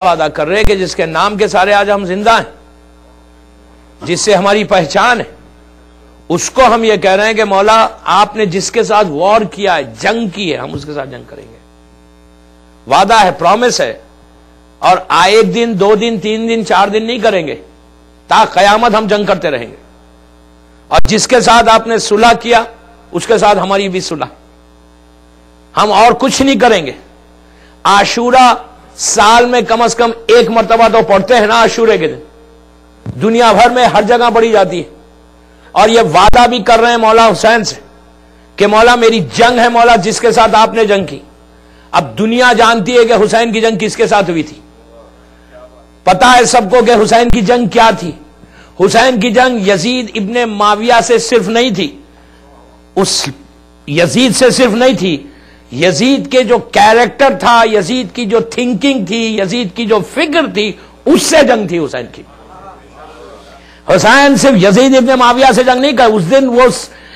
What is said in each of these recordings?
ادا کر رہے کہ جس کے نام کے سارے آج ہم زندہ ہیں، جس سے ہماری پہچان ہے، اس کو ہم یہ کہہ رہے ہیں کہ مولا آپ نے جس کے ساتھ وار کیا ہے، جنگ کی ہے، ہم اس کے ساتھ جنگ کریں گے. وعدہ ہے، پرومس ہے. اور ایک دن، 2 دن، 3 دن، 4 دن نہیں کریں گے، تا قیامت ہم جنگ کرتے رہیں گے. اور جس کے ساتھ آپ نے صلح کیا اس کے ساتھ ہماری بھی صلح. ہم اور کچھ نہیں کریں گے. عاشورہ سال میں کم از کم 1 مرتبہ تو پڑھتے ہیں نا عاشورے کے دن، دنیا بھر میں ہر جگہ پڑھی جاتی ہے. اور یہ وعدہ بھی کر رہے ہیں مولا حسین سے کہ مولا میری جنگ ہے مولا جس کے ساتھ آپ نے جنگ کی. اب دنیا جانتی ہے کہ حسین کی جنگ کس کے ساتھ ہوئی تھی. پتا ہے سب کو کہ حسین کی جنگ کیا تھی. حسین کی جنگ یزید ابن معاویہ سے صرف نہیں تھی، اس یزید سے صرف نہیں تھی، یزید کے جو کیریکٹر تھا، یزید کی جو تھنکنگ تھی، یزید کی جو فکر تھی، اس سے جنگ تھی حسین کی. حسین صرف یزید ابن معاویہ سے جنگ نہیں کر، اس دن وہ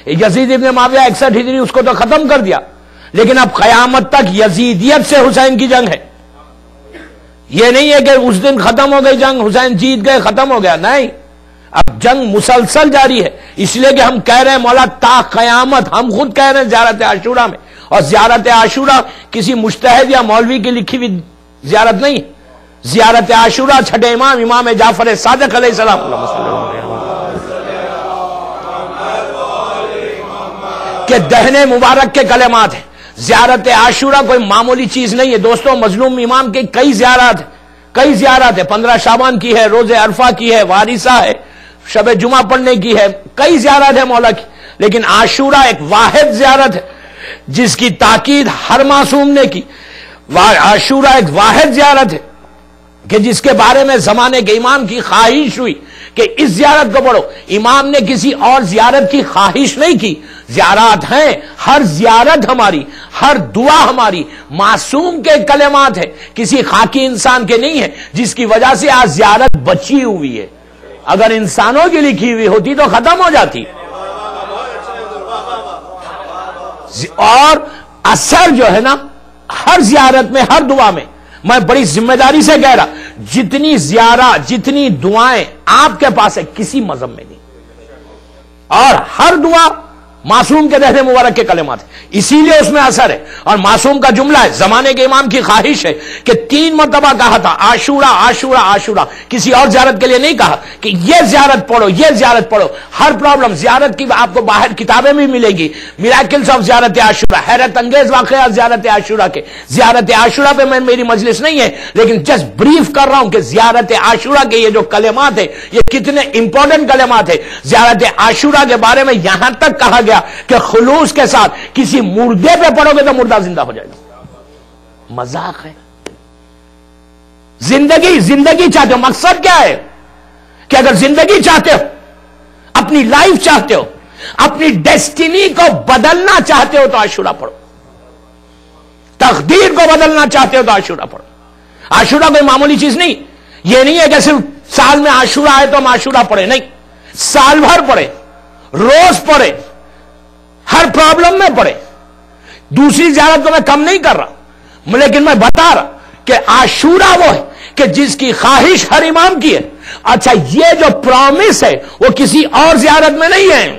یزید ابن معاویہ 61 ہجری اس کو تو ختم کر دیا، لیکن اب قیامت تک یزیدیت سے حسین کی جنگ ہے. یہ نہیں ہے کہ اس دن ختم ہو گئی جنگ، حسین جیت گئے، ختم ہو گیا، نہیں، اب جنگ مسلسل جاری ہے. اس لیے کہ ہم کہہ رہے ہیں مولا تا قیامت، ہم خود کہہ رہے ہیں زیارت عاشورہ میں. اور زیارت عاشورہ کسی مجتہد یا مولوی کی لکھی ہوئی زیارت نہیں. زیارت عاشورہ چھٹے امام جعفر صادق علیہ السلام کے دہنے مبارک کے کلمات ہیں. زیارت عاشورہ کوئی معمولی چیز نہیں ہے دوستوں. مظلوم امام کے کئی زیارات ہیں. 15 شعبان کی ہے، روز عرفہ کی ہے، وارثہ ہے، شب جمعہ پڑھنے کی ہے، کئی زیارت ہے مولا کی. لیکن عاشورہ ایک واحد زیارت ہے جس کی تاکید ہر معصوم نے کی. عاشورہ ایک واحد زیارت ہے کہ جس کے بارے میں زمانے کے امام کی خواہش ہوئی کہ اس زیارت کو پڑھو. امام نے کسی اور زیارت کی خواہش نہیں کی. زیارات ہیں، ہر زیارت ہماری، ہر دعا ہماری معصوم کے کلمات ہے، کسی خاکی انسان کے نہیں ہے، جس کی وجہ سے آج زیارت بچی ہوئی ہے. اگر انسانوں کی لکھی ہوئی ہوتی تو ختم ہو جاتی. اور اثر جو ہے نا ہر زیارت میں، ہر دعا میں، میں بڑی ذمہ داری سے کہہ رہا، جتنی زیارت، جتنی دعائیں آپ کے پاس ہے کسی مذہب میں نہیں. اور ہر دعا معصوم کے دہنے مبارک کے کلمات ہیں، اسی لیے اس میں اثر ہے. اور معصوم کا جملہ ہے، زمانے کے امام کی خواہش ہے کہ 3 مرتبہ کہا تھا عاشورہ عاشورہ عاشورہ. کسی اور زیارت کے لیے نہیں کہا کہ یہ زیارت پڑھو، یہ زیارت پڑھو. ہر پرابلم زیارت کی آپ کو باہر کتابیں بھی ملیں گی، میراکلز آف زیارت عاشورہ، حیرت انگیز واقعات زیارت عاشورہ کے. زیارت عاشورہ پہ میری مجلس نہیں ہے، لیکن جسٹ بریف کر رہا ہوں کہ زیارت عاشورہ کے یہ جو کلمات ہیں یہ کتنے امپورٹنٹ کلمات ہیں. زیارت عاشورہ کے بارے میں یہاں تک کہا گیا کہ خلوص کے ساتھ کسی مردے پہ پڑھو گے تو مردہ زندہ ہو جائے گا. مذاق ہے. زندگی چاہتے ہو، مقصد کیا ہے کہ اگر زندگی چاہتے ہو، اپنی لائف چاہتے ہو، اپنی ڈیسٹینی کو بدلنا چاہتے ہو تو عاشورہ پڑھو. تقدیر کو بدلنا چاہتے ہو تو عاشورہ پڑھو. عاشورہ کوئی معمولی چیز نہیں. یہ نہیں ہے کہ صرف سال میں عاشورہ آئے تو ہم عاشورہ پڑھیں، نہیں، سال بھر پڑھیں، روز پڑھیں، ہر پرابلم میں پڑھے. دوسری زیارت کو میں کم نہیں کر رہا، لیکن میں بتا رہا کہ عاشورہ وہ ہے کہ جس کی خواہش ہر امام کی ہے. اچھا، یہ جو پرومس ہے وہ کسی اور زیارت میں نہیں ہے،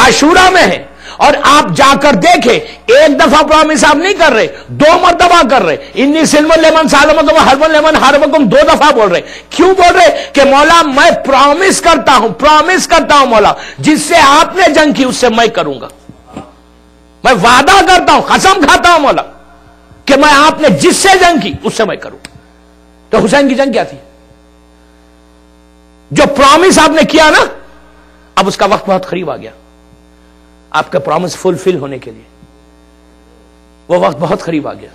عاشورہ میں ہے. اور آپ جا کر دیکھیں، ایک دفعہ پرومس آپ نہیں کر رہے، 2 مرتبہ کر رہے. انی سلم لیمن سالمت و حرب لیمن حربکم 2 دفعہ بول رہے. کیوں بول رہے؟ کہ مولا میں پرومس کرتا ہوں مولا جس سے آپ نے جنگ کی اس سے میں کروں گا. میں وعدہ کرتا ہوں، قسم کھاتا ہوں مولا کہ میں آپ نے جس سے جنگ کی اس سے میں کروں. تو حسین کی جنگ کیا تھی؟ جو پرومس آپ نے کیا نا، اب اس کا وقت بہت قریب آ گیا. آپ کا پرومس فلفل ہونے کے لیے وہ وقت بہت قریب آ گیا.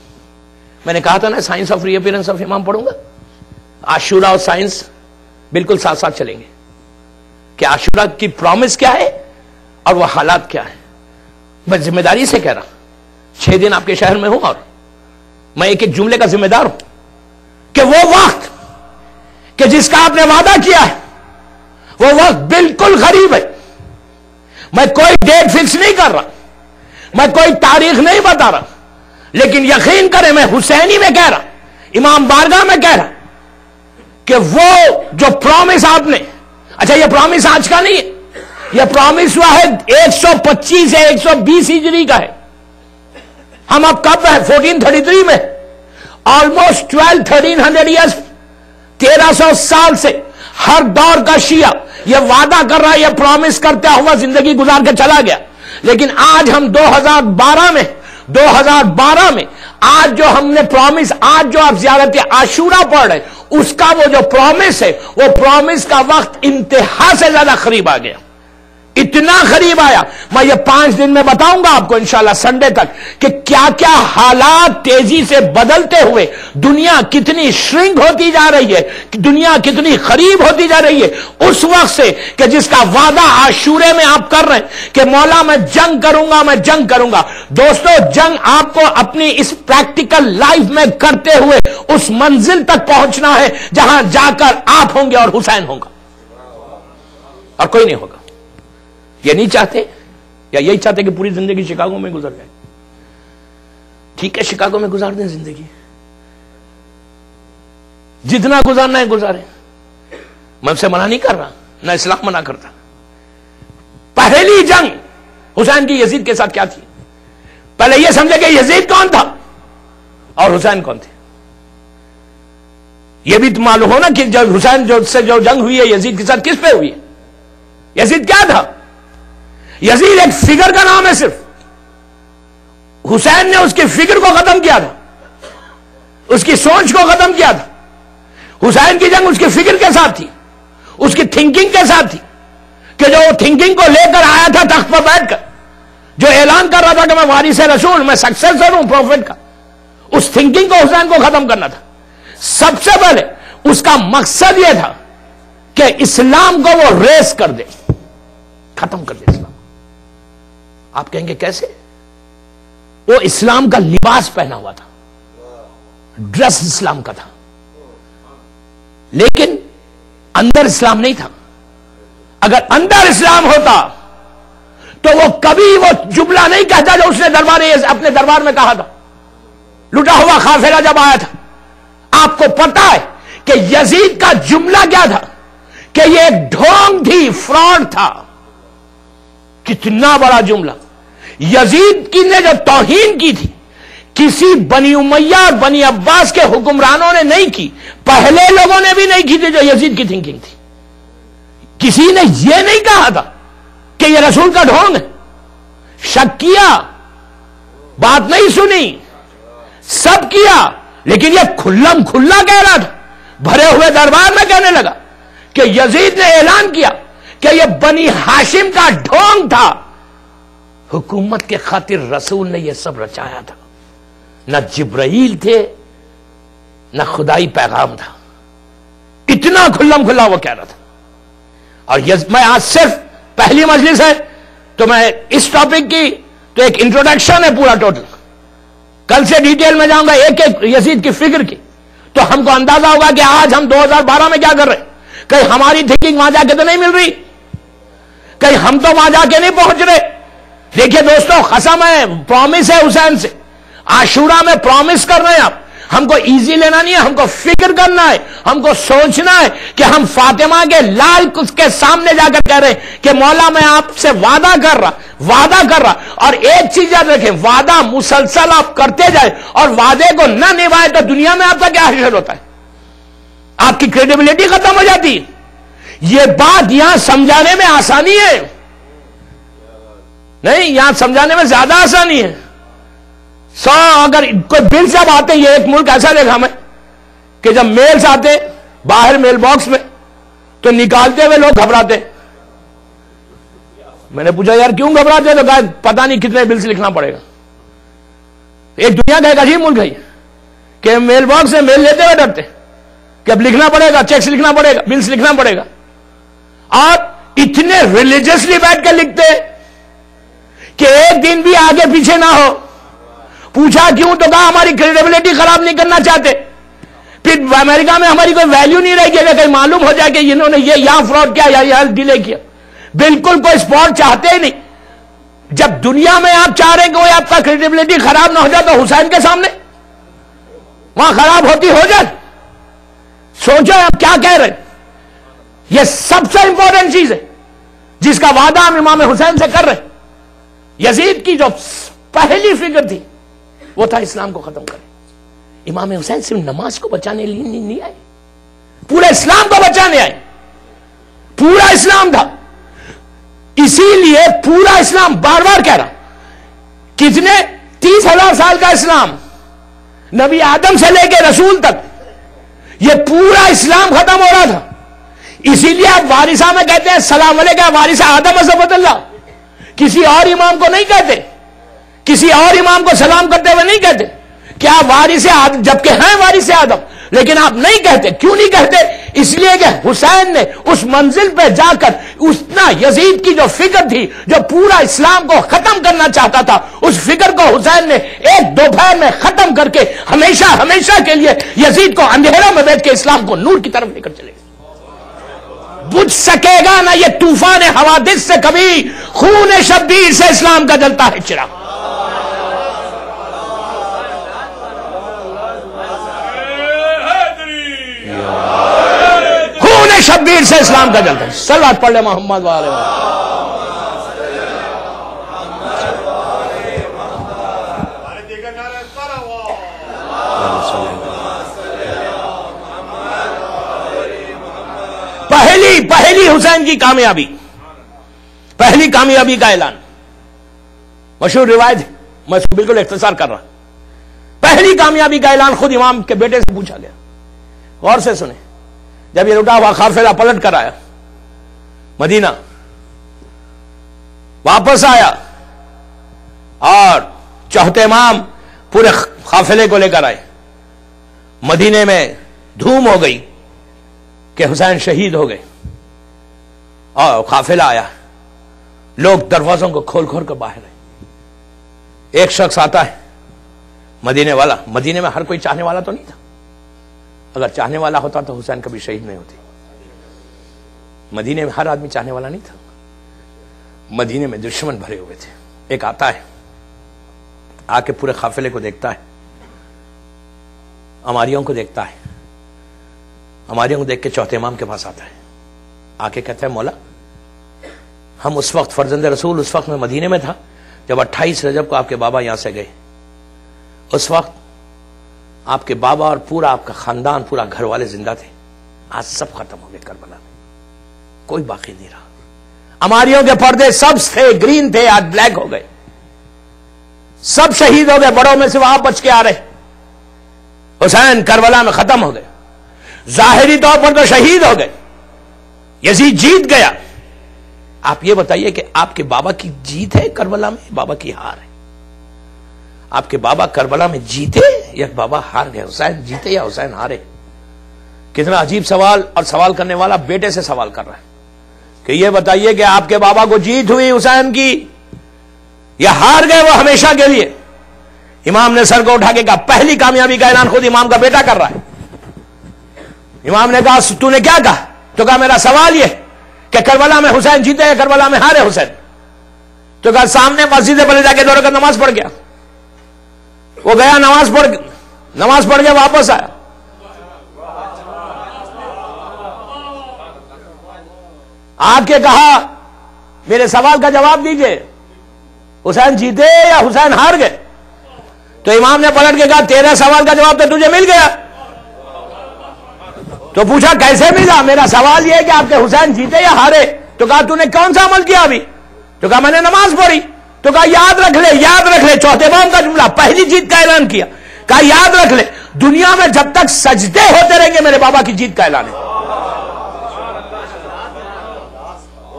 میں نے کہا تھا نا science of reappearance of امام پڑھوں گا. عاشورہ اور سائنس بالکل ساتھ ساتھ چلیں گے کہ عاشورہ کی پرومس کیا ہے اور وہ حالات کیا ہے. میں ذمہ داری سے کہہ رہا ہوں، 6 دن آپ کے شہر میں ہوں اور میں ایک ایک جملے کا ذمہ دار ہوں کہ وہ وقت کہ جس کا آپ نے وعدہ کیا ہے وہ وقت بالکل قریب ہے. میں کوئی ڈیٹ فکس نہیں کر رہا، میں کوئی تاریخ نہیں بتا رہا، لیکن یقین کریں میں حسینی میں کہہ رہا امام بارگاہ میں کہہ رہا کہ وہ جو پرومس آپ نے، اچھا یہ پرومس آج کا نہیں ہے، یہ پرومس ہوا ہے 125 ہے، 120 ہجری کا ہے. ہم اب کب ہیں؟ 1433 میں. آلموسٹ 1300 ایئرس، 1300 سال سے ہر دور کا شیعہ یہ وعدہ کر رہا ہے، یہ پرومس کرتا ہوا زندگی گزار کے چلا گیا. لیکن آج ہم 2012 میں آج جو ہم نے پرومس، آج جو آپ زیارت عاشورہ پڑھ رہے، اس کا وہ جو پرومس ہے، وہ پرومس کا وقت انتہا سے زیادہ قریب آ گیا. اتنا قریب آیا، میں یہ 5 دن میں بتاؤں گا آپ کو انشاءاللہ سنڈے تک کہ کیا کیا حالات تیزی سے بدلتے ہوئے دنیا کتنی شرنک ہوتی جا رہی ہے، دنیا کتنی قریب ہوتی جا رہی ہے اس وقت سے کہ جس کا وعدہ عاشورے میں آپ کر رہے ہیں کہ مولا میں جنگ کروں گا، میں جنگ کروں گا. دوستو جنگ آپ کو اپنی اس پریکٹیکل لائف میں کرتے ہوئے اس منزل تک پہنچنا ہے جہاں جا کر آپ ہوں گے اور حسین ہوں گا اور کوئی نہیں ہوگا. یہ نہیں چاہتے یا یہی چاہتے کہ پوری زندگی شکاگو میں گزر جائے؟ ٹھیک ہے، شکاگو میں گزار دیں زندگی، جتنا گزارنا ہے گزاریں. میں اسے منع نہیں کر رہا، نہ اسلام منع کرتا. پہلی جنگ حسین کی یزید کے ساتھ کیا تھی؟ پہلے یہ سمجھے کہ یزید کون تھا اور حسین کون تھے. یہ بھی معلوم ہو نا کہ جب حسین سے جو جنگ ہوئی ہے یزید کے ساتھ، کس پہ ہوئی ہے؟ یزید کیا تھا؟ یزید ایک فگر کا نام ہے صرف. حسین نے اس کی فگر کو ختم کیا تھا، اس کی سوچ کو ختم کیا تھا. حسین کی جنگ اس کی فکر کے ساتھ تھی، اس کی تھنکنگ کے ساتھ تھی کہ جو تھنکنگ کو لے کر آیا تھا تخت پر بیٹھ کر، جو اعلان کر رہا تھا کہ میں وارث رسول، میں سکسیسر ہوں پروفٹ کا، اس تھنکنگ کو حسین کو ختم کرنا تھا. سب سے پہلے اس کا مقصد یہ تھا کہ اسلام کو وہ ریس کر دے، ختم کر دے اسلام. آپ کہیں گے کیسے؟ وہ اسلام کا لباس پہنا ہوا تھا، ڈریس اسلام کا تھا، لیکن اندر اسلام نہیں تھا. اگر اندر اسلام ہوتا تو وہ کبھی وہ جملہ نہیں کہتا جو اس نے اپنے دربار میں کہا تھا. لٹا ہوا قافلہ جب آیا تھا، آپ کو پتا ہے کہ یزید کا جملہ کیا تھا؟ کہ یہ ایک ڈھونگ تھی، فراڈ تھا. کتنا بڑا جملہ! یزید کی نے جو توہین کی تھی کسی بنی امیہ اور بنی عباس کے حکمرانوں نے نہیں کی، پہلے لوگوں نے بھی نہیں کی تھی جو یزید کی تھنکنگ تھی. کسی نے یہ نہیں کہا تھا کہ یہ رسول کا ڈھونگ ہے. شک کیا، بات نہیں سنی، سب کیا، لیکن یہ کھلم کھلا کہہ رہا تھا، بھرے ہوئے دربار میں کہنے لگا کہ یزید نے اعلان کیا کہ یہ بنی ہاشم کا ڈھونگ تھا. حکومت کے خاطر رسول نے یہ سب رچایا تھا. نہ جبرائیل تھے، نہ خدائی پیغام تھا. اتنا کھلم کھلا وہ کہہ رہا تھا. اور میں آج صرف پہلی مجلس ہے تو میں اس ٹاپک کی تو ایک انٹروڈکشن ہے پورا ٹوٹل. کل سے ڈیٹیل میں جاؤں گا ایک ایک یزید کی فکر کی، تو ہم کو اندازہ ہوگا کہ آج ہم 2012 میں کیا کر رہے ہیں. کہیں ہماری تھنکنگ وہاں جا کے تو نہیں مل رہی، کہیں ہم تو وہاں جا کے نہیں پہنچ رہے. دیکھیے دوستو، قسم ہے، پرومس ہے حسین سے، عاشورہ میں پرومس کر رہے ہیں آپ. ہم کو ایزی لینا نہیں ہے، ہم کو فکر کرنا ہے، ہم کو سوچنا ہے کہ ہم فاطمہ کے لال کے سامنے جا کر کہہ رہے ہیں کہ مولا میں آپ سے وعدہ کر رہا. اور ایک چیز یاد رکھیں، وعدہ مسلسل آپ کرتے جائیں اور وعدے کو نہ نبھائے تو دنیا میں آپ کا کیا حشر ہوتا ہے؟ آپ کی کریڈیبلٹی ختم ہو جاتی ہے. یہ بات یہاں سمجھانے میں آسانی ہے نہیں، یہاں سمجھانے میں زیادہ آسانی ہے. اگر کوئی بل جب آتے، یہ ایک ملک ایسا دیکھا میں کہ جب میلز آتے باہر میل باکس میں تو نکالتے ہوئے لوگ گھبراتے. میں نے پوچھا یار کیوں گھبراتے؟ تو کہا پتہ نہیں کتنے بلز لکھنا پڑے گا. ایک دنیا کا ایک عجیب ملک ہے کہ میل باکس سے میل لیتے ہوئے ڈرتے کہ اب لکھنا پڑے گا، چیکس لکھنا پڑے گا، بلز لکھنا پڑے گا. اور اتنے ریلیجسلی بیٹھ کے لکھتے کہ ایک دن بھی آگے پیچھے نہ ہو. پوچھا کیوں؟ تو کہا ہماری کریڈیبلٹی خراب نہیں کرنا چاہتے. پھر امریکہ میں ہماری کوئی ویلیو نہیں رہے گی اگر کہیں معلوم ہو جائے کہ انہوں نے یہ یہاں فراڈ کیا یا یہاں ڈیلے کیا. بالکل کوئی سپورٹ چاہتے ہی نہیں. جب دنیا میں آپ چاہ رہے ہیں کہ وہ آپ کا کریڈیبلٹی خراب نہ ہو جائے تو حسین کے سامنے وہاں خراب ہوتی ہو جائے. سوچو آپ کیا کہہ رہے ہیں. یہ سب سے امپورٹنٹ چیز ہے جس کا وعدہ ہم امام حسین سے کر رہے ہیں. یزید کی جو پہلی فکر تھی وہ تھا اسلام کو ختم کرے. امام حسین صرف نماز کو بچانے لیے نہیں آئے, پورے اسلام کو بچانے آئے. پورا اسلام تھا. اسی لیے پورا اسلام بار بار کہہ رہا, کتنے 30,000 سال کا اسلام, نبی آدم سے لے کے رسول تک, یہ پورا اسلام ختم ہو رہا تھا. اسی لیے آپ وارثہ میں کہتے ہیں سلام علیکم وارث آدم عصمت اللہ. کسی اور امام کو نہیں کہتے, کسی اور امام کو سلام کرتے ہوئے نہیں کہتے کیا وارث آدم, جبکہ ہیں وارث آدم, لیکن آپ نہیں کہتے. کیوں نہیں کہتے؟ اس لیے کہ حسین نے اس منزل پہ جا کر اتنا یزید کی جو فکر تھی, جو پورا اسلام کو ختم کرنا چاہتا تھا, اس فکر کو حسین نے ایک دوپہر میں ختم کر کے ہمیشہ ہمیشہ کے لیے یزید کو اندھیروں میں بیٹھ کے اسلام کو نور کی طرف لے کر چلے گئے. بجھ سکے گا نہ یہ طوفان حوادث سے کبھی, خون شبیر سے اسلام کا جلتا ہے چراغ. خون شبیر سے اسلام کا جلتا ہے. صلوات پڑھ لے محمد والے. پہلی حسین کی کامیابی, پہلی کامیابی کا اعلان, مشہور روایت, میں اس کو بالکل اختصار کر رہا. پہلی کامیابی کا اعلان خود امام کے بیٹے سے پوچھا گیا. غور سے سنیں, جب یہ لٹا ہوا قافلہ پلٹ کر آیا مدینہ, واپس آیا اور چوتھے امام پورے قافلے کو لے کر آئے, مدینے میں دھوم ہو گئی کہ حسین شہید ہو گئے. اور قافلہ آیا, لوگ دروازوں کو کھول کھول کر باہر آئے. ایک شخص آتا ہے مدینے والا. مدینے میں ہر کوئی چاہنے والا تو نہیں تھا, اگر چاہنے والا ہوتا تو حسین کبھی شہید نہیں ہوتے. مدینے میں ہر آدمی چاہنے والا نہیں تھا, مدینے میں دشمن بھرے ہوئے تھے. ایک آتا ہے, آ کے پورے قافلے کو دیکھتا ہے, اماریوں کو دیکھتا ہے, اماریوں کو دیکھ کے چوتھے امام کے پاس آتا ہے, آ کے کہتا ہے مولا ہم اس وقت, فرزند رسول اس وقت میں مدینے میں تھا جب 28 رجب کو آپ کے بابا یہاں سے گئے. اس وقت آپ کے بابا اور پورا آپ کا خاندان, پورا گھر والے زندہ تھے. آج سب ختم ہو گئے کربلا میں, کوئی باقی نہیں رہا. اماریوں کے پردے سبز تھے, گرین تھے, آج بلیک ہو گئے. سب شہید ہو گئے, بڑوں میں سے آپ بچ کے آ رہے. حسین کربلا میں ختم ہو گئے. ظاہری طور پر تو شہید ہو گئے, یزید جیت گیا. آپ یہ بتائیے کہ آپ کے بابا کی جیت ہے کربلا میں, بابا کی ہار ہے؟ آپ کے بابا کربلا میں جیتے یا بابا ہار گئے؟ حسین جیتے یا حسین ہارے؟ کتنا عجیب سوال, اور سوال کرنے والا بیٹے سے سوال کر رہا ہے کہ یہ بتائیے کہ آپ کے بابا کو جیت ہوئی حسین کی یا ہار گئے وہ ہمیشہ کے لیے؟ امام نے سر کو اٹھا کے کہا, پہلی کامیابی کا اعلان خود امام کا بیٹا کر رہا ہے. امام نے کہا تو نے کیا کہا؟ تو کہا میرا سوال یہ کہ کربلا میں حسین جیتے یا کربلا میں ہارے حسین؟ تو کہا سامنے مسجد پہ جا کے 2 رکعت نماز پڑھ گیا. وہ گیا, نماز پڑھ کے واپس آیا. آ کے کہا میرے سوال کا جواب دیجئے, حسین جیتے یا حسین ہار گئے؟ تو امام نے پلٹ کے کہا تیرا سوال کا جواب تو تجھے مل گیا. تو پوچھا کیسے ملا؟ میرا سوال یہ ہے کہ آپ کے حسین جیتے یا ہارے؟ تو کہا تو نے کون سا عمل کیا ابھی؟ تو کہا میں نے نماز پڑھی. تو کہا یاد رکھ لے, یاد رکھ لے, چوتھے امام کا جملہ, پہلی جیت کا اعلان کیا. کہا یاد رکھ لے, دنیا میں جب تک سجدے ہوتے رہیں گے میرے بابا کی جیت کا اعلان ہے.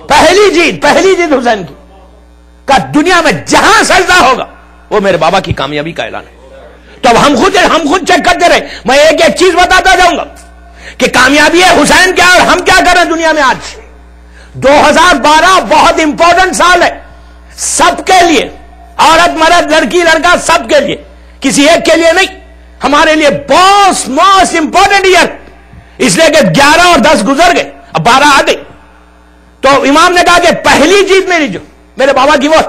پہلی جیت حسین کی. کہا دنیا میں جہاں سجدہ ہوگا وہ میرے بابا کی کامیابی کا اعلان ہے. تو اب ہم خود چیک کرتے رہے. میں ایک ایک چیز بتاتا جاؤں گا کہ کامیابی ہے حسین کیا اور ہم کیا کر رہے ہیں دنیا میں. آج 2012 بہت امپورٹنٹ سال ہے سب کے لیے, عورت مرد لڑکی لڑکا سب کے لیے, کسی ایک کے لیے نہیں. ہمارے لیے موسٹ امپورٹنٹ ایئر, اس لیے کہ 11 اور 10 گزر گئے, اب 12 آ گئی. تو امام نے کہا کہ پہلی جیت میری جو میرے بابا کی وہ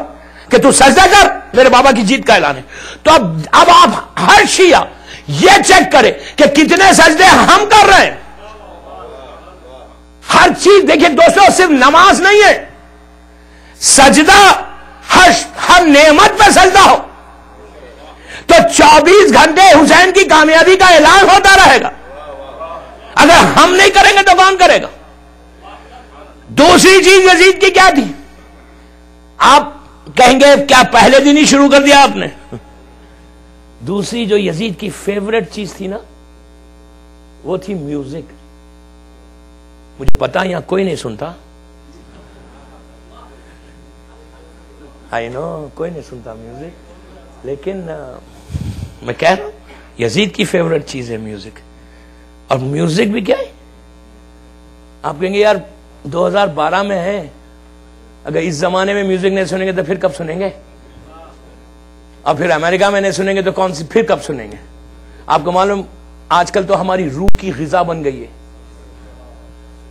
کہ تو سجدہ کر, میرے بابا کی جیت کا اعلان ہے. تو اب آپ ہر شیعہ یہ چیک کرے کہ کتنے سجدے ہم کر رہے ہیں. ہر چیز دیکھیں دوستوں، صرف نماز نہیں ہے، سجدہ ہر نعمت پہ سجدہ ہو تو 24 گھنٹے حسین کی کامیابی کا اعلان ہوتا رہے گا. اگر ہم نہیں کریں گے تو کون کرے گا؟ دوسری چیز یزید کی کیا تھی؟ آپ کہیں گے کیا پہلے دن ہی شروع کر دیا آپ نے؟ دوسری جو یزید کی فیوریٹ چیز تھی نا، وہ تھی میوزک. مجھے پتا یہاں کوئی نہیں سنتا، آئی نو کوئی نہیں سنتا میوزک، لیکن میں کہہ رہا ہوں یزید کی فیوریٹ چیز ہے میوزک. اور میوزک بھی کیا ہے؟ آپ کہیں گے یار 2012 میں ہے، اگر اس زمانے میں میوزک نہیں سنیں گے تو پھر کب سنیں گے؟ اور پھر امریکہ میں نہیں سنیں گے تو کون سی پھر کب سنیں گے؟ آپ کو معلوم آج کل تو ہماری روح کی غذا بن گئی ہے.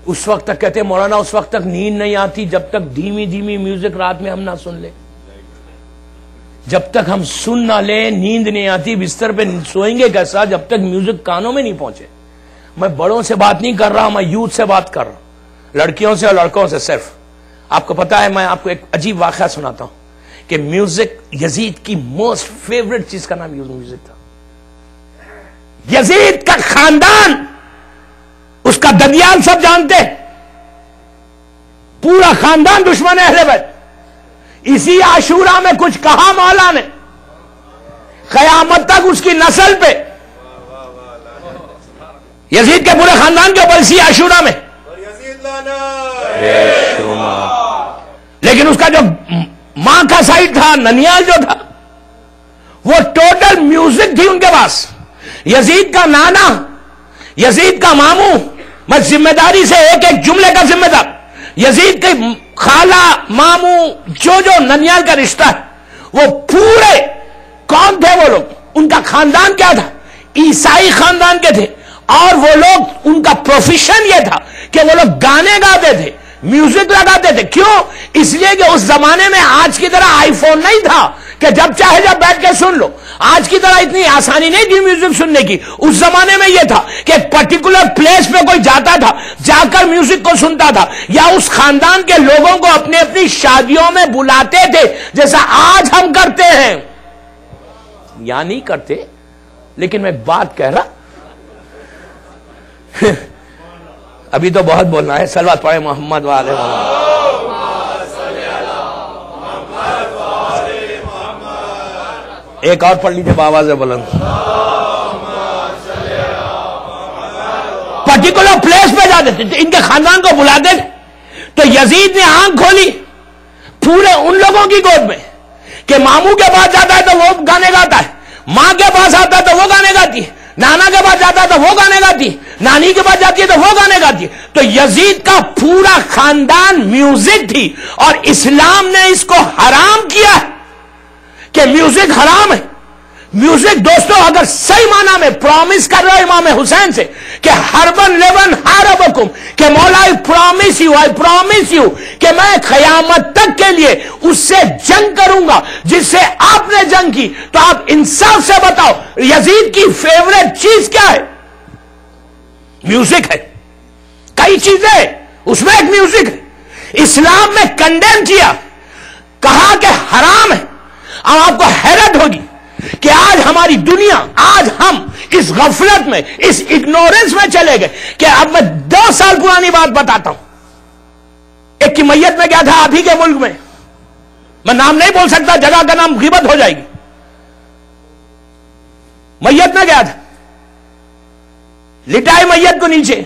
اس وقت تک کہتے ہیں مولانا اس وقت تک نیند نہیں آتی جب تک دھیمی دھیمی میوزک رات میں ہم نہ سن لیں. جب تک ہم سن نہ لیں نیند نہیں آتی. بستر پہ سوئیں گے کیسا جب تک میوزک کانوں میں نہیں پہنچے؟ میں بڑوں سے بات نہیں کر رہا، میں یوتھ سے بات کر رہا ہوں، لڑکیوں سے اور لڑکوں سے صرف. آپ کو پتا ہے میں آپ کو ایک عجیب واقعہ سناتا ہوں کہ میوزک یزید کی موسٹ فیوریٹ چیز کا نام میوزک تھا. یزید کا خاندان، اس کا ددیال سب جانتے، پورا خاندان دشمن اہل بیت. اسی عاشورہ میں کچھ کہا مولا نے، قیامت تک اس کی نسل پہ، یزید کے پورے خاندان کے اوپر اسی عاشورہ میں. لیکن اس کا جو ماں کا سائڈ تھا، ننیال جو تھا، وہ ٹوٹل میوزک تھی ان کے پاس. یزید کا نانا، یزید کا ماموں، میں ذمہ داری سے ایک ایک جملے کا ذمہ دار، یزید کے خالہ ماموں جو ننیال کا رشتہ ہے، وہ پورے کون تھے وہ لوگ؟ ان کا خاندان کیا تھا؟ عیسائی خاندان کے تھے. اور وہ لوگ، ان کا پروفیشن یہ تھا کہ وہ لوگ گانے گاتے تھے، میوزک لگاتے تھے. کیوں؟ اس لیے کہ اس زمانے میں آج کی طرح آئی فون نہیں تھا کہ جب چاہے جب بیٹھ کے سن لو. آج کی طرح اتنی آسانی نہیں تھی میوزک سننے کی. اس زمانے میں یہ تھا کہ ایک پرٹیکولر پلیس پہ کوئی جاتا تھا، جا کر میوزک کو سنتا تھا، یا اس خاندان کے لوگوں کو اپنی اپنی شادیوں میں بلاتے تھے جیسا آج ہم کرتے ہیں. یا نہیں کرتے، لیکن میں بات کہہ رہا. ابھی تو بہت بولنا ہے. صلوات پڑھے محمد والے محمد. ایک اور پڑھ لیجیے بآواز بلند. پرٹیکولر پلیس پہ جاتے تھے، ان کے خاندان کو بلاتے تھے. تو یزید نے آنکھ کھولی پورے ان لوگوں کی گود میں کہ ماموں کے پاس جاتا ہے تو وہ گانے گاتا ہے، ماں کے پاس آتا ہے تو وہ گانے گاتی ہے، نانا کے پاس جاتا ہے تو وہ گانے گاتی ہے، نانی کے پاس جاتی ہے تو وہ گانے گاتی ہے. تو یزید کا پورا خاندان میوزک تھی، اور اسلام نے اس کو حرام کیا ہے کہ میوزک حرام ہے. میوزک دوستو اگر صحیح معنی میں پرامس کر رہے امام حسین سے کہ ہربن لیون حاربکم، کہ مولا I promise you کہ میں قیامت تک کے لیے اس سے جنگ کروں گا جس سے آپ نے جنگ کی. تو آپ انصاف سے بتاؤ یزید کی فیوریٹ چیز کیا ہے؟ میوزک ہے. کئی چیزیں اس میں ایک میوزک ہے. اسلام میں کنڈیم کیا، کہا کہ حرام ہے. اب آپ کو حیرت ہوگی کہ آج ہماری دنیا، آج ہم اس غفلت میں، اس اگنورنس میں چلے گئے کہ اب میں 2 سال پرانی بات بتاتا ہوں. ایک کی میت میں کیا تھا آپ ہی کے ملک میں نام نہیں بول سکتا، جگہ کا نام غیبت ہو جائے گی. میت میں کیا تھا؟ لٹائی میت کو نیچے،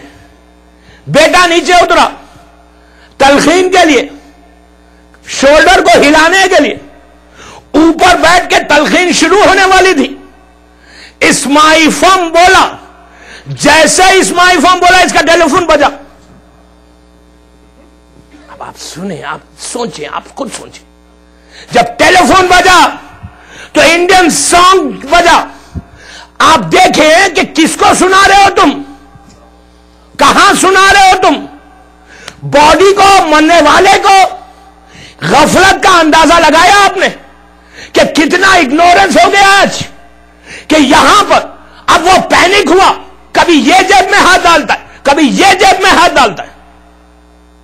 بیٹا نیچے اترا تلقین کے لیے، شولڈر کو ہلانے کے لیے. اوپر بیٹھ کے تلقین شروع ہونے والی تھی. اسماعی فم بولا، جیسے اسماعی فم بولا اس کا ٹیلی فون بجا. اب آپ سنیں، آپ سوچیں، آپ خود سوچیں. جب ٹیلی فون بجا تو انڈین سانگ بجا. آپ دیکھیں کہ کس کو سنا رہے ہو تم، کہاں سنا رہے ہو تم. باڈی کو، مرنے والے کو. غفلت کا اندازہ لگایا آپ نے کہ کتنا اگنورنس ہو گیا آج، کہ یہاں پر اب وہ پینک ہوا، کبھی یہ جیب میں ہاتھ ڈالتا ہے، کبھی یہ جیب میں ہاتھ ڈالتا ہے،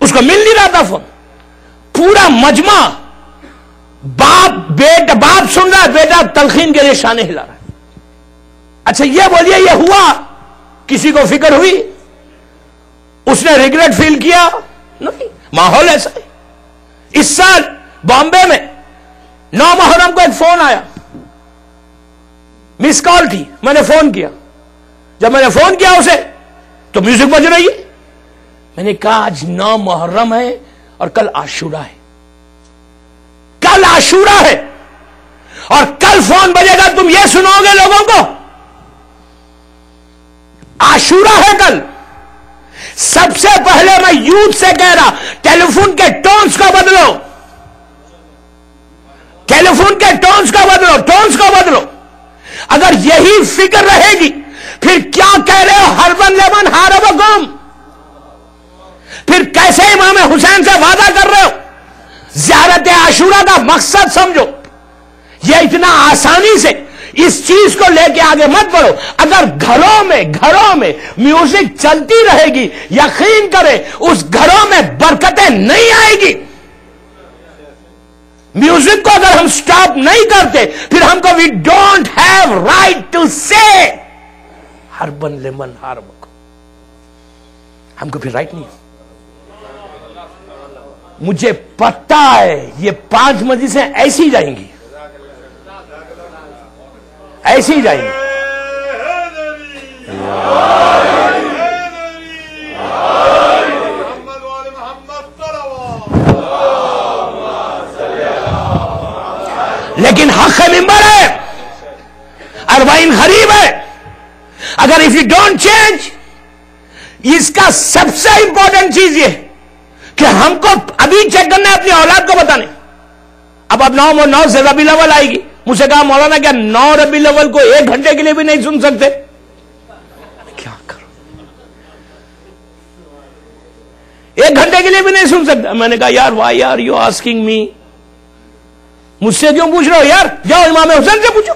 اس کو مل نہیں رہا تھا فون. پورا مجمع باپ سن رہا ہے، بیٹا تلخین کے لیے شانے ہلا رہا ہے. اچھا یہ بولیے یہ ہوا، کسی کو فکر ہوئی؟ اس نے ریگریٹ فیل کیا؟ نہیں. ماحول ایسا ہے. اس سال بامبے میں 9 محرم کو ایک فون آیا، مس کال تھی، میں نے فون کیا. جب میں نے فون کیا اسے تو میوزک بج رہی ہے. میں نے کہا آج 9 محرم ہے اور کل عاشورہ ہے، کل عاشورہ ہے اور کل فون بجے گا تم یہ سنو گے لوگوں کو عاشورہ ہے کل. سب سے پہلے میں یوتھ سے کہہ رہا، ٹیلی فون کے ٹونز کو بدلو، ٹیلی فون کے ٹونز کو بدلو، ٹونز کو بدلو. اگر یہی فکر رہے گی پھر کیا کہہ رہے ہو ہربن لیمن ہاربکم، پھر کیسے امام حسین سے وعدہ کر رہے ہو؟ زیارت عاشورہ کا مقصد سمجھو. یہ اتنا آسانی سے اس چیز کو لے کے آگے مت بڑھو. اگر گھروں میں میوزک چلتی رہے گی، یقین کریں اس گھروں میں برکتیں نہیں آئے گی. میوزک کو اگر ہم سٹاپ نہیں کرتے پھر ہم کو we don't have right to say ہربن لیمن ہاربکم، ہم کو پھر رائٹ نہیں. مجھے پتہ ہے یہ 5 مجلسیں ایسی جائیں گی، ایسی جائیں گی. لیکن حق ممبر ہے، 40 قریب ہے. اگر اف یو ڈونٹ چینج، اس کا سب سے امپورٹنٹ چیز یہ کہ ہم کو ابھی چیک کرنا ہے، اپنی اولاد کو بتانے. اب 9 سے ربیع الاول آئے گی. مجھ سے کہا مولانا کیا 9 ربیع الاول کو 1 گھنٹے کے لیے بھی نہیں سن سکتے؟ کیا کروں، 1 گھنٹے کے لیے بھی نہیں سن سکتے. میں نے کہا یار why are you asking me, مجھ سے کیوں پوچھ رہے ہو یار؟ جاؤ امام حسین سے پوچھو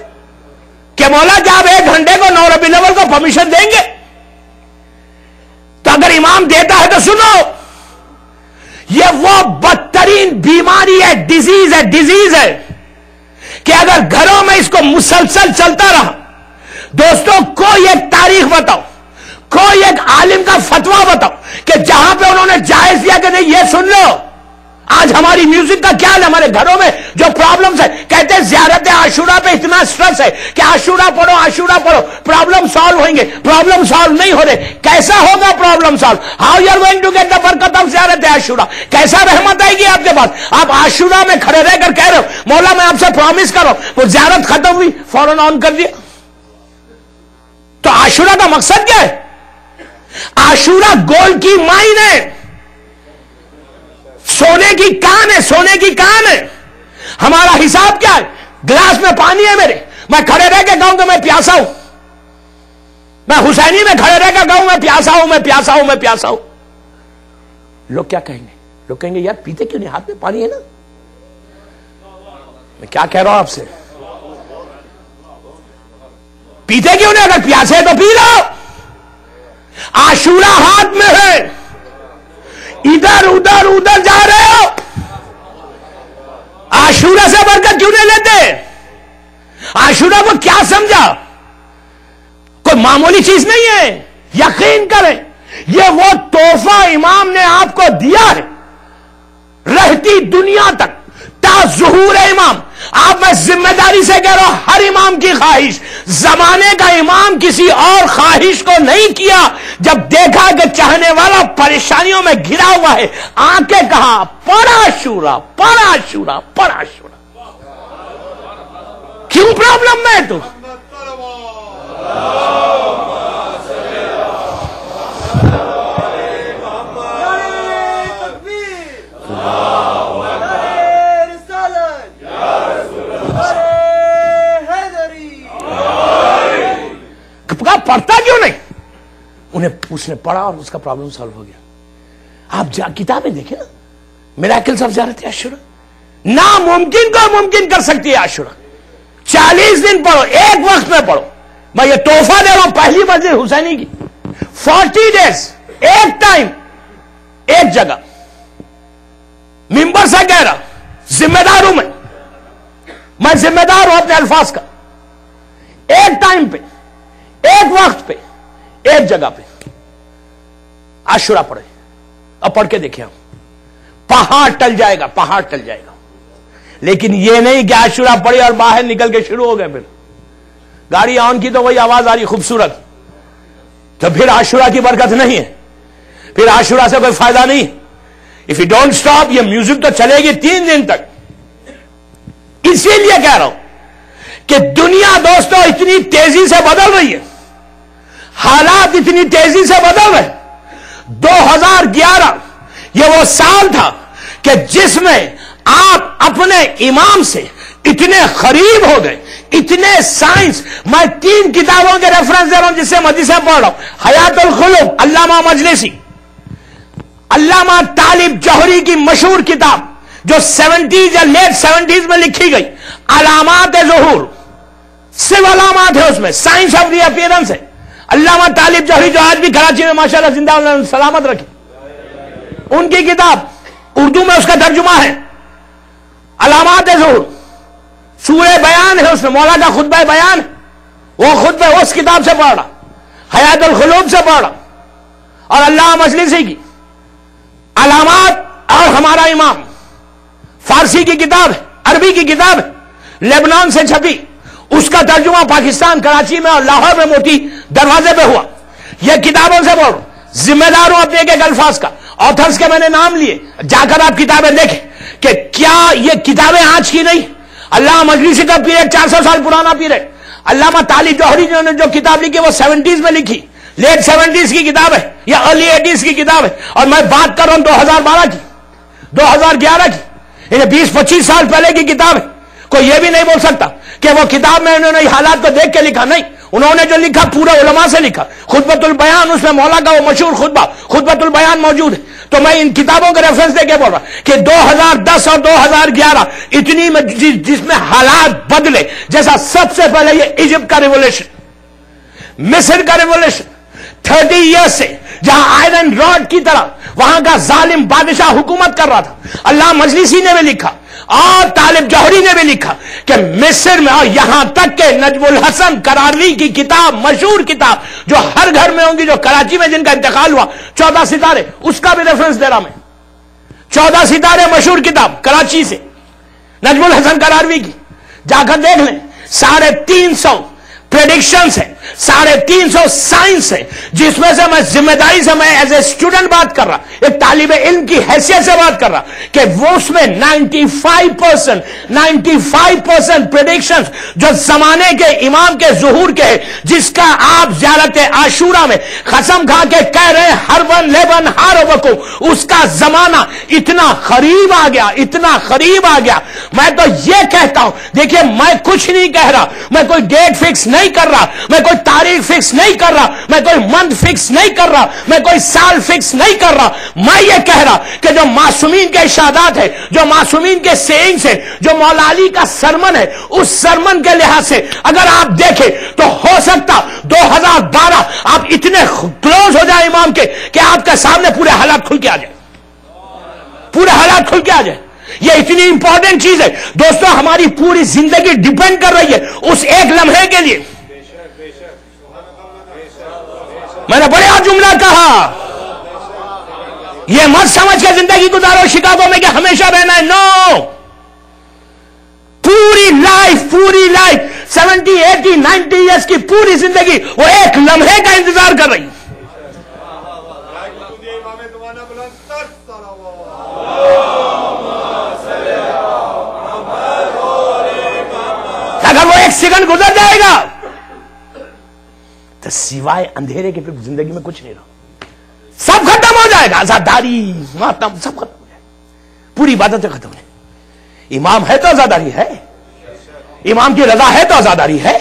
کہ مولا کیا آپ 1 گھنٹے کو 9 ربیع الاول کو پرمیشن دیں گے؟ تو اگر امام دیتا ہے تو سنو، یہ وہ بدترین بیماری ہے، ڈیزیز ہے کہ اگر گھروں میں اس کو مسلسل چلتا رہا. دوستوں کوئی ایک تاریخ بتاؤ، کوئی ایک عالم کا فتویٰ بتاؤ کہ جہاں پہ انہوں نے جائز دیا کہ نہیں یہ سن لو. آج ہماری میوزک کا کیا ہے؟ ہمارے گھروں میں جو پرابلمز ہے، کہتے ہیں زیارت عاشورہ پہ اتنا سٹریس ہے کہ عاشورہ پڑھو پرابلم سالو ہوئیں گے. پرابلم سالو نہیں ہو رہے. کیسا ہوگا problem solve? How you are going to get the برکت آف زیارت عاشورہ؟ کیسا رحمت آئے گی آپ کے پاس؟ آپ عاشورہ میں کھڑے رہ کر کہہ رہے ہو مولا میں آپ سے پرامس کرو، وہ زیارت ختم ہوئی فوراً آن کر دیا. تو عاشورہ کا مقصد کیا ہے؟ عاشورہ گولڈ کی مائن ہے، سونے کی کان ہے، سونے کی کان ہے. ہمارا حساب کیا ہے؟ گلاس میں پانی ہے میرے، میں کھڑے رہ کے کہوں کہ میں پیاسا ہوں، میں حسینی میں کھڑے رہ کے کہوں میں پیاسا ہوں، میں پیاسا ہوں، میں پیاسا ہوں. لوگ کیا کہیں گے؟ لوگ کہیں گے یار پیتے کیوں نہیں، ہاتھ میں پانی ہے نا. میں کیا کہہ رہا ہوں آپ سے، پیتے کیوں نہیں؟ اگر پیاسے تو پی لو. عاشورہ ہاتھ میں ہے، ادھر جا رہے ہو. عاشورہ سے برکت کیوں نہیں لیتے؟ عاشورہ کو کیا سمجھا؟ کوئی معمولی چیز نہیں ہے. یقین کریں یہ وہ تحفہ امام نے آپ کو دیا ہے رہتی دنیا تک تا ظہور امام. آپ میں ذمہ داری سے کہہ رہا ہوں، ہر امام کی خواہش، زمانے کا امام کسی اور خواہش کو نہیں کیا. جب دیکھا کہ چاہنے والا پریشانیوں میں گھرا ہوا ہے، آنکھیں کہا پڑھ عاشورہ، پڑھ عاشورہ، پڑھ عاشورہ. کیوں پرابلم میں تو پڑھتا کیوں نہیں؟ اس نے پڑھا اور اس کا پرابلم سالو ہو گیا. آپ کتابیں دیکھیں نا، میراکلز آف زیارت عاشورہ، ناممکن کو ممکن کر سکتی ہے عاشورہ. 40 دن پڑھو، ایک وقت میں پڑھو. میں یہ تحفہ دے رہا ہوں پہلی مسجد حسینی کی 40 days ایک ٹائم ایک جگہ ممبر سے کہہ رہا ذمہ دار ہوں میں ذمہ دار ہوں اپنے الفاظ کا. ایک ٹائم پہ ایک وقت پہ ایک جگہ پہ عاشورہ پڑھے. اب پڑھ کے دیکھیں پہاڑ ٹل جائے گا, پہاڑ ٹل جائے گا. لیکن یہ نہیں کہ عاشورہ پڑھے اور باہر نکل کے شروع ہو گئے, پھر گاڑی آن کی تو وہی آواز آ رہی خوبصورت, تو پھر عاشورہ کی برکت نہیں ہے, پھر عاشورہ سے کوئی فائدہ نہیں. اف یو ڈونٹ اسٹاپ, یہ میوزک تو چلے گی 3 دن تک. اسی لیے کہہ رہا ہوں کہ دنیا دوستو اتنی تیزی سے بدل رہی ہے, حالات اتنی تیزی سے بدل رہے. 2011 یہ وہ سال تھا کہ جس میں آپ اپنے امام سے اتنے قریب ہو گئے, اتنے سائنس. میں 3 کتابوں کے ریفرنس دے رہا ہوں جس سے مدی سے پڑھ رہا ہوں. حیات القلوب علامہ مجلسی, علامہ طالب جوہری کی مشہور کتاب جو 70s یا لیٹ 70s میں لکھی گئی, علامات ظہور, صرف علامات ہے اس میں, سائنس آف دی اپیرنس ہے. علامہ طالب جوہری جو آج بھی کراچی میں ماشاءاللہ زندہ اللہ سلامت رکھے, ان کی کتاب اردو میں اس کا ترجمہ ہے علامات ظہور. سورہ بیان ہے اس میں, مولا کا خطبہ بیان, وہ خطبہ اس کتاب سے پڑھ رہا, حیات القلوب سے پڑھ رہا, اور علامہ مجلسی کی علامات. اور ہمارا امام فارسی کی کتاب ہے, عربی کی کتاب ہے, لیبنان سے چھپی, اس کا ترجمہ پاکستان کراچی میں اور لاہور میں موتی دروازے پہ ہوا. یہ کتابوں سے پڑھو, ذمہ دار ہوں اپنے ایک الفاظ کا. آتھرز کے میں نے نام لیے, جا کر آپ کتابیں دیکھیں کہ کیا یہ کتابیں آج کی نہیں. علامہ مجلسی کا پیریڈ 400 سال پرانا پیریڈ. علامہ طالب جوہری نے جو کتاب لکھی وہ 70s میں لکھی, لیٹ 70s کی کتاب ہے یا ارلی 80s کی کتاب ہے. اور میں بات کر رہا ہوں 2012 کی, 2011 کی, یہ 20-25 سال پہلے کی کتاب ہے. کوئی یہ بھی نہیں بول سکتا کہ وہ کتاب میں انہوں نے حالات کو دیکھ کے لکھا. نہیں, انہوں نے جو لکھا پورے علماء سے لکھا. خطبۃ البیان, اس میں مولا کا وہ مشہور خطبہ خطبۃ البیان موجود ہے. تو میں ان کتابوں کے ریفرنس دے کے بول رہا کہ 2010 اور 2011 اتنی میں جس میں حالات بدلے. جیسا سب سے پہلے یہ ایجپٹ کا ریولیوشن, مصر کا ریولیوشن 30 ایئرس سے, جہاں آئرن راڈ کی طرح وہاں کا ظالم بادشاہ حکومت کر رہا تھا. علامہ مجلسی نے بھی لکھا اور طالب جوہری نے بھی لکھا کہ مصر میں, اور یہاں تک کہ نجم الحسن کراروی کی کتاب, مشہور کتاب جو ہر گھر میں ہوں گی, جو کراچی میں جن کا انتقال ہوا, 14 ستارے, اس کا بھی ریفرنس دے رہا میں. 14 ستارے مشہور کتاب کراچی سے, نجم الحسن کراروی کی, جا کر دیکھ لیں. 350 پریڈکشنز ہیں, 350 سائنس ہے, جس میں سے میں ذمہ داری سے, میں ایز اے اسٹوڈنٹ بات کر رہا, ایک طالب علم کی حیثیت سے بات کر رہا کہ وہ اس میں 95% پریڈکشنز جو زمانے کے امام کے ظہور کے ہیں, جس کا آپ زیارت عاشورہ میں قسم کھا کے کہہ رہے ہیں ہر لیبن ہاربکم, اس کا زمانہ اتنا قریب آ گیا, اتنا قریب آ گیا. میں تو یہ کہتا ہوں, دیکھیے میں کچھ نہیں کہہ رہا, میں کوئی ڈیٹ فکس نہیں کر رہا, میں کوئی تاریخ فکس نہیں کر رہا, میں کوئی منتھ فکس نہیں کر رہا, میں کوئی سال فکس نہیں کر رہا. میں یہ کہہ رہا کہ جو معصومین کے ارشادات ہے, جو معصومین کے سینگز ہے, جو مولا علی کا سرمن ہے, اس سرمن کے لحاظ سے اگر آپ دیکھیں تو ہو سکتا 2012 آپ اتنے کلوز ہو جائیں امام کے کہ آپ کے سامنے پورے حالات کھل کے آ جائیں, پورے حالات کھل کے آ جائیں. یہ اتنی امپورٹنٹ چیز ہے دوستو, ہماری پوری زندگی ڈیپینڈ کر رہی ہے اس ایک لمحے کے لیے. میں نے بڑا جملہ کہا, یہ مت سمجھ کے زندگی گزارو شکاگو میں کہ ہمیشہ رہنا ہے. نو, پوری لائف 70, 80, 90 ایئرس کی پوری زندگی وہ ایک لمحے کا انتظار کر رہی. اگر وہ ایک سیکنڈ گزر جائے گا تو سوائے اندھیرے کے پھر زندگی میں کچھ نہیں رہا, سب ختم ہو جائے گا. آزاداری, ماتم, سب ختم ہو جائے گا, پوری عبادتیں ختم ہو جائے. امام ہے تو آزاداری ہے, امام کی رضا ہے تو آزاداری ہے,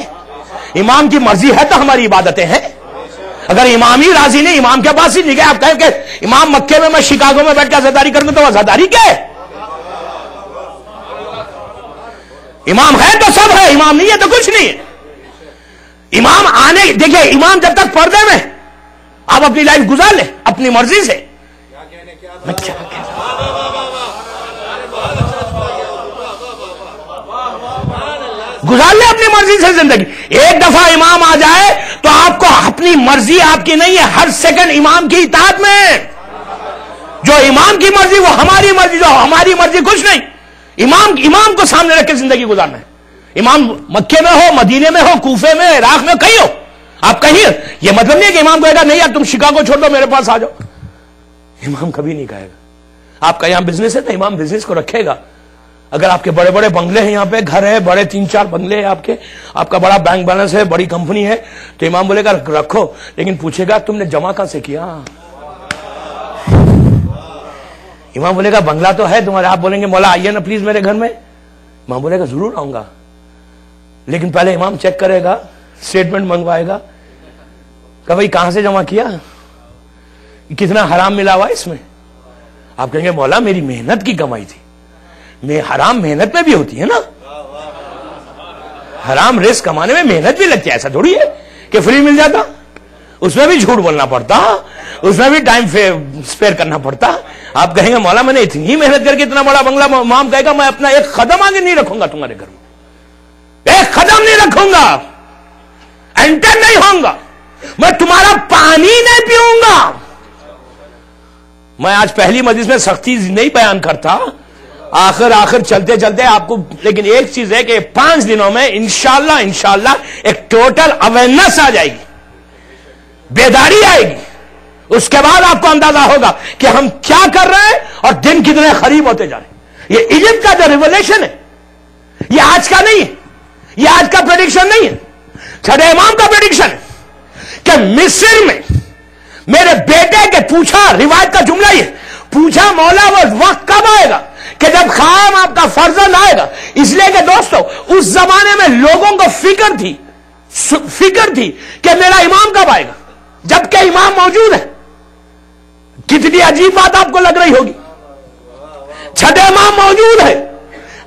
امام کی مرضی ہے تو ہماری عبادتیں ہیں. اگر امام ہی راضی نہیں, امام کے پاس ہی نہیں گئے, آپ کہیں کہ امام مکے میں شکاگو میں بیٹھ کے آزاداری کروں تو آزاداری کیا ہے؟ امام ہے تو سب ہے, امام نہیں ہے تو کچھ نہیں ہے. امام آنے, دیکھیں امام جب تک پردے میں, آپ اپنی لائف گزار لیں اپنی مرضی سے. میں کیا گزار لیں اپنی مرضی سے زندگی. ایک دفعہ امام آ جائے تو آپ کو اپنی مرضی آپ کی نہیں ہے, ہر سیکنڈ امام کی اطاعت میں. جو امام کی مرضی وہ ہماری مرضی, جو ہماری مرضی کچھ نہیں. امام کو سامنے رکھ کے زندگی گزارنا ہے. امام مکے میں ہو, مدینے میں ہو, کوفے میں, عراق میں, کہیں ہو, آپ کہیں. یہ مطلب نہیں ہے کہ امام کہے گا نہیں یار تم شکاگو چھوڑ دو میرے پاس آ جاؤ. امام کبھی نہیں کہے گا. آپ کا یہاں بزنس ہے تو امام بزنس کو رکھے گا. اگر آپ کے بڑے بڑے بنگلے ہیں, یہاں پہ گھر ہے, بڑے 3-4 بنگلے ہیں آپ کے, آپ کا بڑا بینک بیلنس ہے, بڑی کمپنی ہے, تو امام بولے گا رکھو, لیکن پوچھے گا تم نے جمع کہاں سے کیا. امام بولے گا بنگلہ تو ہے تمہارے, آپ بولیں گے مولا آئیے نا پلیز میرے گھر میں. امام بولے گا ضرور آؤں گا, لیکن پہلے امام چیک کرے گا, اسٹیٹمنٹ منگوائے گا کہ بھائی کہاں سے جمع کیا, کتنا حرام ملا ہوا اس میں. آپ کہیں گے مولا میری محنت کی کمائی تھی. میں حرام محنت میں بھی ہوتی ہے نا, حرام رزق کمانے میں محنت بھی لگتی ہے, ایسا تھوڑی ہے کہ فری مل جاتا. اس میں بھی جھوٹ بولنا پڑتا, اس میں بھی ٹائم اسپیئر کرنا پڑتا. آپ کہیں گے مولا میں نے اتنی محنت کر کے اتنا بڑا بنگلہ, امام کہے گا میں اپنا ایک قدم آگے نہیں رکھوں گا تمہارے گھر میں, ایک قدم نہیں رکھوں گا, انٹر نہیں ہوں گا, میں تمہارا پانی نہیں پیوں گا. میں آج پہلی مجلس میں سختی نہیں بیان کرتا, آخر چلتے چلتے آپ کو, لیکن ایک چیز ہے کہ 5 دنوں میں انشاءاللہ ایک ٹوٹل اویئرنس آ جائے گی, بیداری آئے گی. اس کے بعد آپ کو اندازہ ہوگا کہ ہم کیا کر رہے ہیں اور دن کتنے قریب ہوتے جا رہے ہیں. یہ ایجپٹ کا جو ریولیشن ہے یہ آج کا نہیں ہے, یہ آج کا پریڈکشن نہیں ہے, چھٹے امام کا پریڈکشن ہے کہ مصر میں میرے بیٹے کے پوچھا, روایت کا جملہ یہ پوچھا مولا وہ وقت کب آئے گا کہ جب قائم آپ کا فرزند آئے گا. اس لیے کہ دوستو اس زمانے میں لوگوں کو فکر تھی کہ میرا امام کب آئے گا, جبکہ امام موجود ہے. کتنی عجیب بات آپ کو لگ رہی ہوگی. چھٹے امام موجود ہے,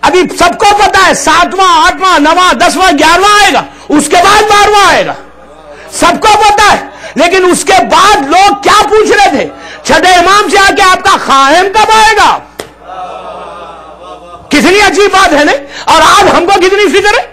ابھی سب کو پتا ہے 7واں 8واں 9واں 10واں 11واں آئے گا, اس کے بعد 12واں آئے گا, سب کو پتا ہے. لیکن اس کے بعد لوگ کیا پوچھ رہے تھے, چھٹے امام سے آ کے آپ کا قائم کب آئے گا. کتنی عجیب بات ہے نا. اور آج ہم کو کتنی فکر ہے,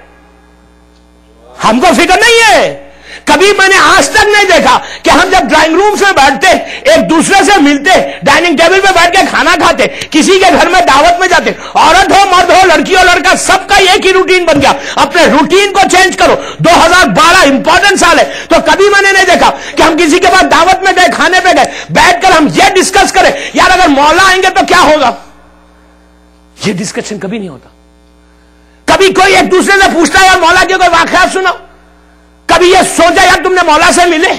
ہم کو فکر نہیں ہے. کبھی میں نے آج تک نہیں دیکھا کہ ہم جب ڈرائنگ روم سے بیٹھتے, ایک دوسرے سے ملتے, ڈائننگ ٹیبل پہ بیٹھ کے کھانا کھاتے, کسی کے گھر میں دعوت میں جاتے, عورت ہو مرد ہو لڑکی ہو لڑکا, سب کا ایک ہی روٹین بن گیا. اپنے روٹین کو چینج کرو. 2012 امپورٹنٹ سال ہے, تو کبھی میں نے نہیں دیکھا کہ ہم کسی کے بعد دعوت میں گئے, کھانے پہ گئے, بیٹھ کر ہم یہ ڈسکس کریں یار اگر مولا آئیں گے تو کیا ہوگا. یہ ڈسکشن کبھی نہیں ہوتا. کبھی کوئی ایک دوسرے سے پوچھتا ہے یار مولا کے کوئی واقعات سناؤ. کبھی یہ سوچا یار تم نے مولا سے ملے.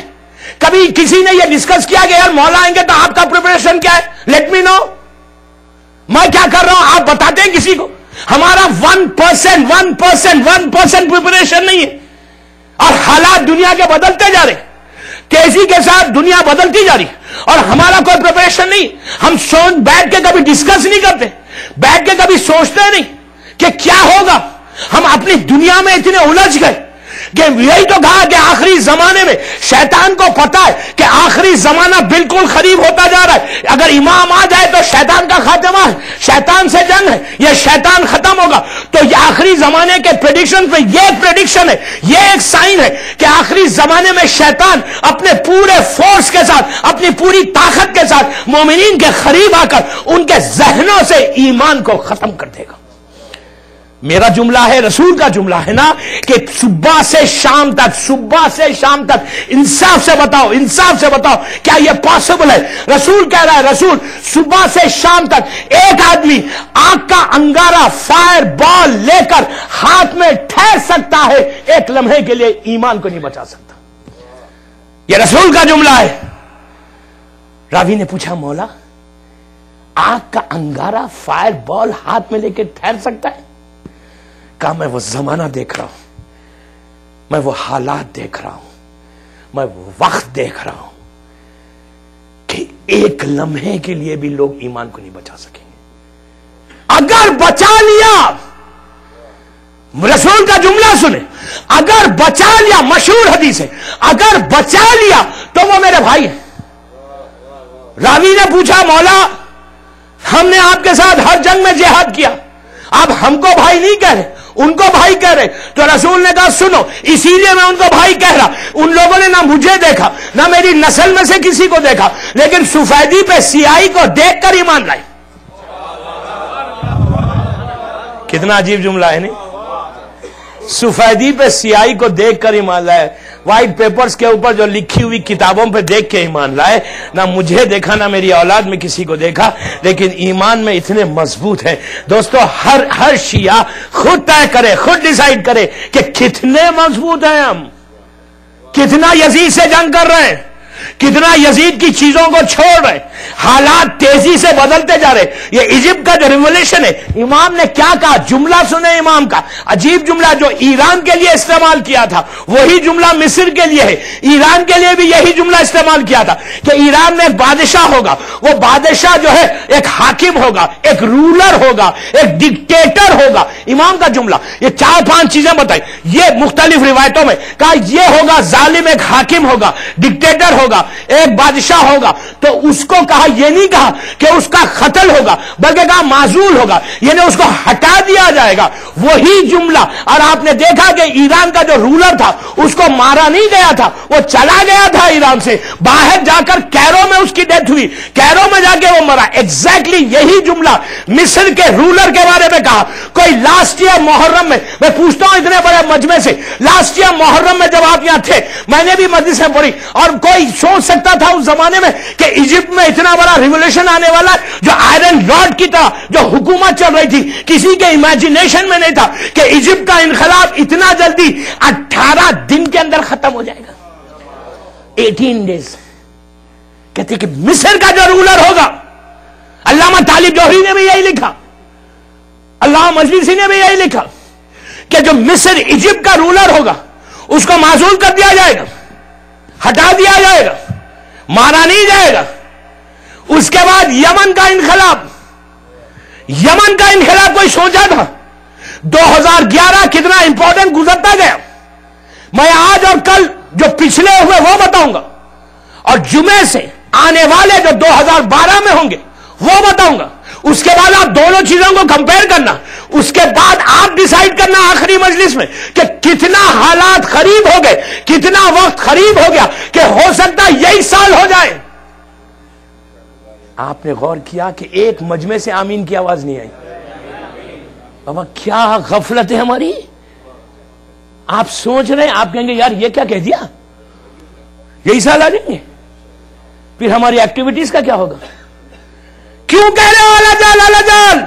کبھی کسی نے یہ ڈسکس کیا کہ یار مولا آئیں گے تو آپ کا پریپریشن کیا ہے, لیٹ می نو. میں کیا کر رہا ہوں آپ بتاتے ہیں کسی کو. ہمارا 1% پریپریشن نہیں ہے. اور حالات دنیا کے بدلتے جا رہے, تیزی کے ساتھ دنیا بدلتی جا رہی, اور ہمارا کوئی پریپریشن نہیں. ہم بیٹھ کے کبھی ڈسکس نہیں کرتے, بیٹھ کے کبھی سوچتے نہیں کہ کیا ہوگا. ہم اپنی دنیا میں اتنے الجھ گئے کہ یہی تو کہا کہ آخری زمانے میں شیطان کو پتا ہے کہ آخری زمانہ بالکل قریب ہوتا جا رہا ہے. اگر امام آ جائے تو شیطان کا خاتمہ ہے, شیطان سے جنگ ہے, یہ شیطان ختم ہوگا. تو یہ آخری زمانے کے پریڈکشن پہ یہ ایک پریڈکشن ہے, یہ ایک سائن ہے کہ آخری زمانے میں شیطان اپنے پورے فورس کے ساتھ, اپنی پوری طاقت کے ساتھ مومنین کے قریب آ کر ان کے ذہنوں سے ایمان کو ختم کر دے گا. میرا جملہ ہے, رسول کا جملہ ہے نا کہ صبح سے شام تک انصاف سے بتاؤ کیا یہ پاسبل ہے. رسول کہہ رہا ہے, رسول صبح سے شام تک ایک آدمی آگ کا انگارہ فائر بال لے کر ہاتھ میں ٹھہر سکتا ہے, ایک لمحے کے لیے ایمان کو نہیں بچا سکتا. یہ رسول کا جملہ ہے. راوی نے پوچھا مولا آگ کا انگارہ فائر بال ہاتھ میں لے کے ٹھہر سکتا ہے؟ کہا میں وہ زمانہ دیکھ رہا ہوں, میں وہ حالات دیکھ رہا ہوں, میں وہ وقت دیکھ رہا ہوں کہ ایک لمحے کے لیے بھی لوگ ایمان کو نہیں بچا سکیں گے. اگر بچا لیا, رسول کا جملہ سنیں, اگر بچا لیا، مشہور حدیث ہے، اگر بچا لیا تو وہ میرے بھائی ہیں۔ راوی نے پوچھا مولا ہم نے آپ کے ساتھ ہر جنگ میں جہاد کیا، آپ ہم کو بھائی نہیں کہہ رہے، ان کو بھائی کہہ رہے۔ تو رسول نے کہا سنو، اسی لیے میں ان کو بھائی کہہ رہا، ان لوگوں نے نہ مجھے دیکھا نہ میری نسل میں سے کسی کو دیکھا، لیکن سفیدی پہ سیاہی کو دیکھ کر ایمان لائے۔ کتنا عجیب جملہ ہے نہیں؟ سفیدی پہ سیاہی کو دیکھ کر ایمان لائے۔ وائٹ پیپرز کے اوپر جو لکھی ہوئی کتابوں پہ دیکھ کے ایمان لائے، نہ مجھے دیکھا نہ میری اولاد میں کسی کو دیکھا، لیکن ایمان میں اتنے مضبوط ہیں۔ دوستو ہر شیعہ خود طے کرے، خود ڈیسائیڈ کرے کہ کتنے مضبوط ہیں ہم، کتنا یزید سے جنگ کر رہے ہیں، کتنا یزید کی چیزوں کو چھوڑ رہے، حالات تیزی سے بدلتے جا رہے۔ یہ ایجپٹ کا جو ریولیوشن ہے، امام نے کیا کہا؟ جملہ سنے امام کا، عجیب جملہ جو ایران کے لیے استعمال کیا تھا وہی جملہ مصر کے لیے ہے، ایران کے لیے بھی یہی جملہ استعمال کیا تھا کہ ایران میں ایک بادشاہ ہوگا، وہ بادشاہ جو ہے ایک حاکم ہوگا، ایک رولر ہوگا، ایک ڈکٹیٹر ہوگا۔ امام کا جملہ، یہ 4-5 چیزیں بتائی، یہ مختلف روایتوں میں کہا یہ ہوگا ظالم، ایک حاکم ہوگا، ڈکٹیٹر ہوگا، ایک بادشاہ ہوگا۔ تو اس کو کہا، یہ نہیں کہا کہ اس کا قتل ہوگا، بلکہ کہا معزول ہوگا، یعنی اس کو ہٹا دیا جائے گا۔ وہی جملہ، اور آپ نے دیکھا کہ ایران کا جو رولر تھا اس کو مارا نہیں گیا تھا، وہ چلا گیا تھا ایران سے، باہر جا کر کیرو میں اس کی ڈیتھ ہوئی، کیرو میں جا کے وہ مرا۔ ایگزیکٹلی یہی جملہ مصر کے رولر کے بارے میں کہا۔ کوئی لاسٹ ایئر محرم میں پوچھتا ہوں اتنے بڑے مجمع سے، لاسٹ ایئر محرم میں جب آپ یہاں تھے، میں نے بھی مجلس میں پڑھی، اور کوئی سوچ سکتا تھا اس زمانے میں کہ ایجپٹ میں اتنا بڑا ریولیوشن آنے والا ہے جو آئرن راڈ کی طرح جو حکومت چل رہی تھی؟ کسی کے امیجنیشن میں نہیں تھا کہ ایجپٹ کا انقلاب اتنا جلدی 18 دن کے اندر ختم ہو جائے گا، 18 ڈیز۔ کہتے کہ مصر کا جو رولر ہوگا، علامہ طالب جوہری نے بھی یہی لکھا، علامہ مجلسی نے بھی یہی لکھا کہ جو مصر ایجپٹ کا رولر ہوگا اس کو معزول کر دیا جائے گا، ہٹا دیا جائے گا، مارا نہیں جائے گا۔ اس کے بعد یمن کا انقلاب، یمن کا انقلاب کوئی سوچا تھا؟ 2011 کتنا امپورٹنٹ گزرتا گیا۔ میں آج اور کل جو پچھلے ہوئے وہ بتاؤں گا، اور جمعے سے آنے والے جو 2012 میں ہوں گے وہ بتاؤں گا۔ اس کے بعد آپ دونوں چیزوں کو کمپیئر کرنا، اس کے بعد آپ ڈیسائیڈ کرنا آخری مجلس میں کہ کتنا حالات قریب ہو گئے، کتنا وقت قریب ہو گیا کہ ہو سکتا ہے یہی سال ہو جائے۔ آپ نے غور کیا کہ ایک مجمع سے آمین کی آواز نہیں آئی؟ بابا کیا غفلت ہے ہماری۔ آپ سوچ رہے ہیں، آپ کہیں گے یار یہ کیا کہہ دیا، یہی سال آ جائیں گے، پھر ہماری ایکٹیویٹیز کا کیا ہوگا؟ کیوں کہہ رہے ہو اللہ جال اللہ جال؟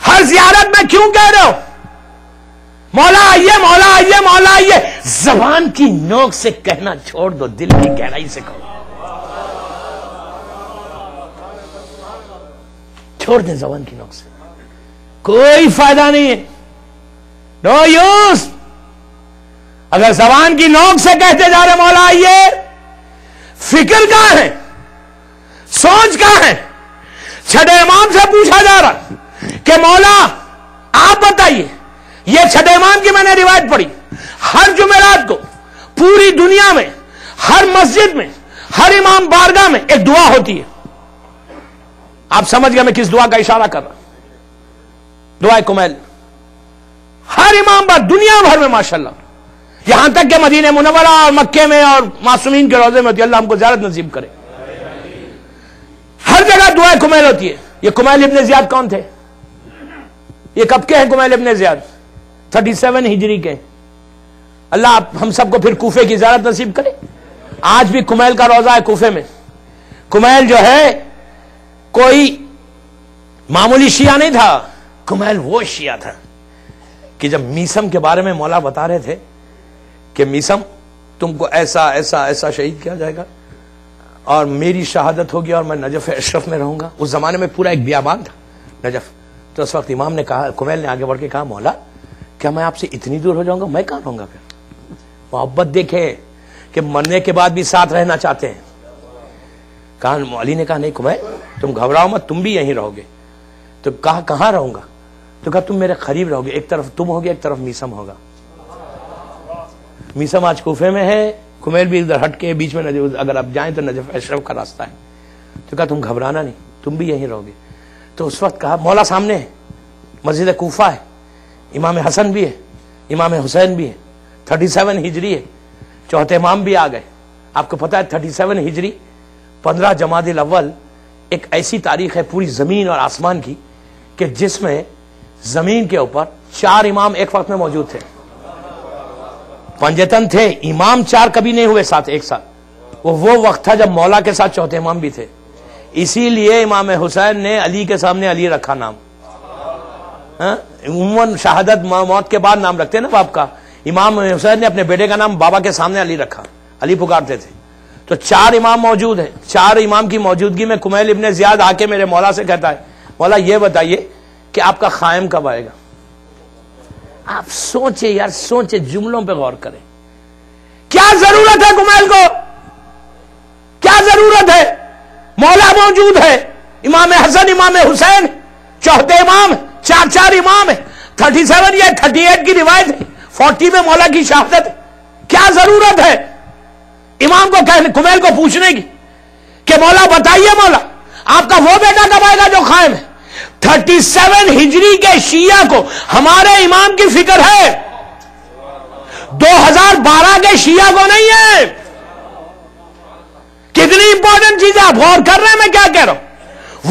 ہر زیارت میں کیوں کہہ رہے ہو مولا آئیے مولا آئیے مولا آئیے؟ زبان کی نوک سے کہنا چھوڑ دو، دل کی گہرائی سے کہو، چھوڑ دیں زبان کی نوک سے، کوئی فائدہ نہیں ہے، نو یوز۔ اگر زبان کی نوک سے کہتے جا رہے مولا آئیے، فکر کہاں ہے، سوچ کہاں ہے؟ چھٹے امام سے پوچھا جا رہا کہ مولا آپ بتائیے، یہ چھٹے امام کی میں نے روایت پڑھی، ہر جمعرات کو پوری دنیا میں ہر مسجد میں ہر امام بارگاہ میں ایک دعا ہوتی ہے۔ آپ سمجھ گئے میں کس دعا کا اشارہ کر رہا؟ دعائے کمیل۔ ہر امام بار دنیا بھر میں ماشاءاللہ، یہاں تک کہ مدینہ منورہ اور مکے میں اور معصومین کے روضے میں ہوتی ہے، اللہ ہم کو زیارت نصیب کرے۔ ہر جگہ دعائے کمیل ہوتی ہے۔ یہ کمیل ابن زیاد کون تھے؟ یہ کب کے ہیں کمیل ابن زیاد؟ 37 ہجری کے۔ اللہ ہم سب کو پھر کوفے کی زیارت نصیب کرے۔ آج بھی کمیل کا روضہ ہے کوفے میں۔ کمیل جو ہے کوئی معمولی شیعہ نہیں تھا، کمیل وہ شیعہ تھا کہ جب میسم کے بارے میں مولا بتا رہے تھے کہ میسم تم کو ایسا ایسا ایسا شہید کیا جائے گا اور میری شہادت ہوگی اور میں نجف اشرف میں رہوں گا۔ اس زمانے میں پورا ایک بیابان تھا نجف۔ تو اس وقت امام نے کہا، کمیل نے آگے بڑھ کے کہا، مولا کیا میں آپ سے اتنی دور ہو جاؤں گا؟ میں کہاں رہوں گا پھر؟ محبت دیکھے کہ مرنے کے بعد بھی ساتھ رہنا چاہتے ہیں۔ علی نے کہا نہیں کمیل تم گھبراؤ مت، تم بھی یہیں رہو گے۔ تو کہا کہاں رہوں گا؟ تو کہا تم میرے قریب رہو گے، ایک طرف تم ہوگے ایک طرف میسم ہوگا. میسم آج کوفے میں ہے، کمیل بھی ادھر ہٹ کے بیچ میں اگر آپ جائیں تو نجف اشرف کا راستہ ہے. تو کہا تم گھبرانا نہیں، تم بھی یہیں رہو گے. تو اس وقت کہا مولا سامنے ہے، مسجد کوفہ ہے، امام حسن بھی ہے، امام حسین بھی ہے، 37 ہجری ہے، چوتھے امام بھی آ گئے. آپ کو پتا ہے 37 ہجری 15 جمادی الاول ایک ایسی تاریخ ہے پوری زمین اور آسمان کی کہ جس میں زمین کے اوپر 4 امام ایک وقت میں موجود تھے. پنجتن تھے، امام 4 کبھی نہیں ہوئے ساتھ ایک ساتھ. وہ وقت تھا جب مولا کے ساتھ چوتھے امام بھی تھے. اسی لیے امام حسین نے علی کے سامنے علی رکھا نام. عموماً شہادت موت کے بعد نام رکھتے ہیں نا باپ کا. امام حسین نے اپنے بیٹے کا نام بابا کے سامنے علی رکھا، علی پکارتے تھے. تو 4 امام موجود ہیں. 4 امام کی موجودگی میں کمیل ابن زیاد آ کے میرے مولا سے کہتا ہے مولا یہ بتائیے کہ آپ کا قائم کب آئے گا. آپ سوچے یار، سوچے، جملوں پہ غور کریں. کیا ضرورت ہے کمیل کو؟ کیا ضرورت ہے؟ مولا موجود ہے، امام حسن امام حسین چوتھے امام، 4 امام ہے. 37 یا 38 کی روایت ہے، 40 میں مولا کی شہادت. کیا ضرورت ہے امام کو کمیل کو پوچھنے کی کہ مولا بتائیے مولا آپ کا وہ بیٹا کب آئے گا جو قائم ہے؟ 37 ہجری کے شیعہ کو ہمارے امام کی فکر ہے، 2012 کے شیعہ کو نہیں ہے. کتنی امپورٹنٹ چیز ہے، آپ غور کر رہے ہیں میں کیا کہہ رہا ہوں؟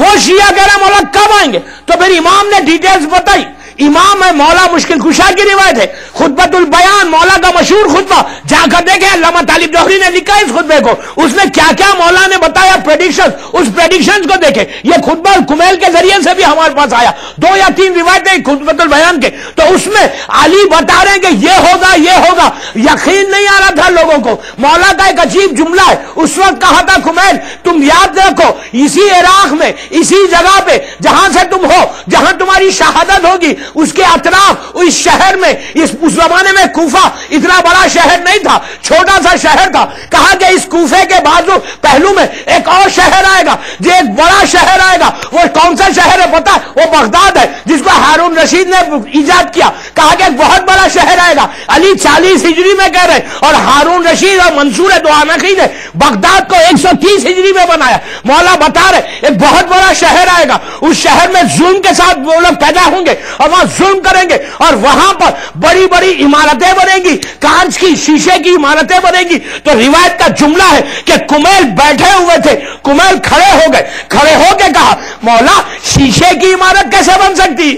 وہ شیعہ کہہ رہا ہے مولا کب آئیں گے، تو پھر امام نے ڈیٹیلز بتائی. امام ہے مولا مشکل کشا کی روایت ہے، خطبۃ البیان مولا کا مشہور خطبہ، جا کر دیکھیں علامہ طالب جوہری نے لکھا ہے اس خطبے کو. اس میں کیا کیا مولا نے بتایا پریڈکشن، اس پریڈکشن کو دیکھیں. یہ خطبہ کمیل کے ذریعے سے بھی ہمارے پاس آیا، 2 یا 3 روایتیں خطبۃ البیان کے. تو اس میں علی بتا رہے ہیں کہ یہ ہوگا یہ ہوگا. یقین نہیں آ رہا تھا لوگوں کو. مولا کا ایک عجیب جملہ ہے، اس وقت کہا تھا کمیل تم یاد رکھو اسی عراق میں، اسی جگہ پہ جہاں سے تم ہو، جہاں تمہاری شہادت ہوگی، اس کے اطراف اس شہر میں، اس زمانے میں کوفہ اتنا بڑا شہر نہیں تھا، چھوٹا سا شہر تھا. کہا کہ اس کوفے کے بازو پہلو میں ایک اور شہر آئے گا، جو ایک بڑا شہر آئے گا. وہ کون سا شہر ہے پتا ہے؟ وہ بغداد ہے، جس کو ہارون رشید نے ایجاد کیا. کہا کہ ایک بہت بڑا شہر آئے گا. علی 40 ہجری میں کہہ رہے اور ہارون رشید اور منصور دعانقی نے بغداد کو 130 ہجری میں بنایا. مولا بتا رہے ایک بہت بڑا شہر آئے گا، اس شہر میں ظلم کے ساتھ وہ لوگ پیدا ہوں گے اور وہاں ظلم کریں گے، اور وہاں پر بڑی بڑی عمارتیں بنیں گی، کانچ کی شیشے کی عمارتیں بنیں گی. تو روایت کا جملہ ہے کہ کمیل بیٹھے ہوئے تھے، کمیل کھڑے ہو گئے، کھڑے ہو کے کہا مولا شیشے کی عمارت کیسے بن سکتی؟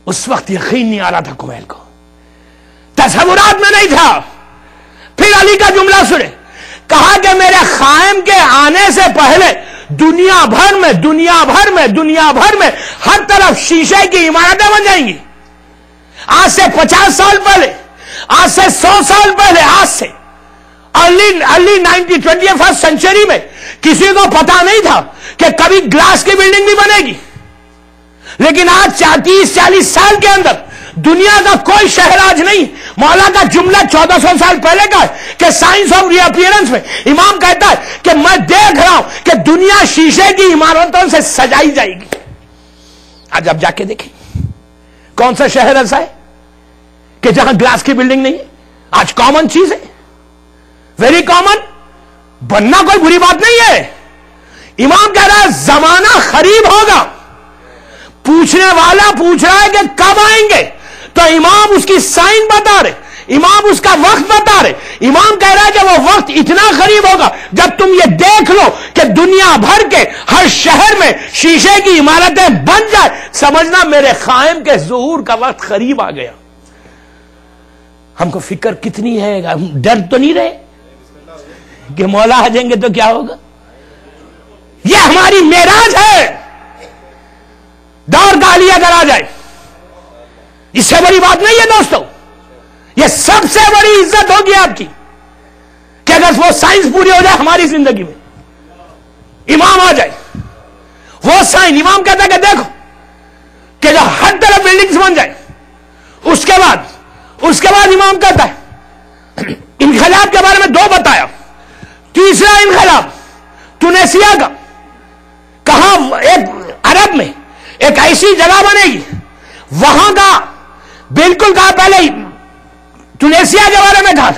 اس وقت یقین نہیں آ رہا تھا کمیل کو، تصورات میں نہیں تھا. پھر علی کا جملہ سنے، کہا کہ میرے قائم کے آنے سے پہلے دنیا بھر میں ہر طرف شیشے کی عمارتیں بن جائیں گی. آج سے 50 سال پہلے، آج سے 100 سال پہلے، آج سے ارلی 21st سینچری میں کسی کو پتا نہیں تھا کہ کبھی گلاس کی بلڈنگ بھی بنے گی. لیکن آج 30-40 سال کے اندر دنیا کا کوئی شہر آج نہیں. مولا کا جملہ 1400 سال پہلے کا ہے کہ سائنس آف ری اپیئرنس میں امام کہتا ہے کہ میں دیکھ رہا ہوں کہ دنیا شیشے کی عمارتوں سے سجائی جائے گی. آج آپ جا کے دیکھیں کون سا شہر ایسا ہے کہ جہاں گلاس کی بلڈنگ نہیں ہے. آج کامن چیز ہے، ویری کامن. بننا کوئی بری بات نہیں ہے. امام کہہ رہا ہے زمانہ قریب ہوگا. پوچھنے والا پوچھ رہا ہے کہ کب آئیں گے، تو امام اس کی سائن بتا رہے، امام اس کا وقت بتا رہے. امام کہہ رہا ہے کہ وہ وقت اتنا قریب ہوگا جب تم یہ دیکھ لو کہ دنیا بھر کے ہر شہر میں شیشے کی عمارتیں بن جائے، سمجھنا میرے قائم کے ظہور کا وقت قریب آ گیا. ہم کو فکر کتنی ہے، ہم ڈر تو نہیں رہے کہ مولا آ جائیں گے تو کیا ہوگا. یہ ہماری معراج ہے. دور کا علی اگر آ جائے اس سے بڑی بات نہیں ہے دوستو. یہ سب سے بڑی عزت ہوگی آپ کی کہ اگر وہ سائنس پوری ہو جائے ہماری زندگی میں، امام آ جائے وہ سائن. امام کہتا ہے کہ دیکھو کہ جو ہر طرف بلڈنگز بن جائے. اس کے بعد امام کہتا ہے انقلاب کے بارے میں 2 بتایا. تیسرا انقلاب ٹونیسیا کا، کہا ایک عرب میں ایک ایسی جگہ بنے گی وہاں کا بالکل کہا پہلے ٹونیشیا کے بارے میں کہا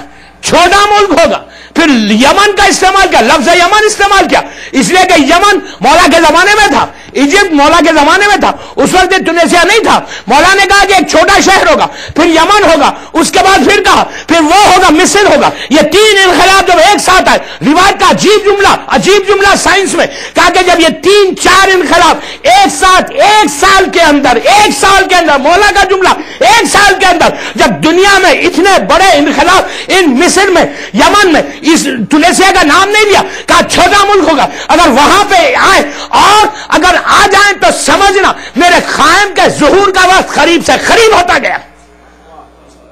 چھوٹا ملک ہوگا، پھر یمن کا استعمال کیا، لفظ یمن استعمال کیا، اس لیے کہ یمن مولا کے زمانے میں تھا، ایجپٹ مولا کے زمانے میں تھا، اس وقت ٹونیشیا نہیں تھا۔ مولا نے کہا کہ ایک چھوٹا شہر ہوگا، پھر یمن ہوگا، اس کے بعد پھر کہا پھر وہ ہوگا مصر ہوگا۔ یہ تین انقلاب جب ایک ساتھ آئے، روایت کا عجیب جملہ سائنس میں کہا کہ جب یہ تین چار انقلاب ایک ساتھ ایک سال کے اندر مولا کا جملہ، ایک سال کے اندر جب دنیا میں اتنے بڑے انقلاب ان مصر میں، یمن میں، اس ٹونیشیا کا نام نہیں لیا، کہا چھوٹا ملک ہوگا، اگر وہاں پہ آئے اور اگر آ جائیں تو سمجھنا میرے قائم کے ظہور کا وقت قریب سے قریب ہوتا گیا۔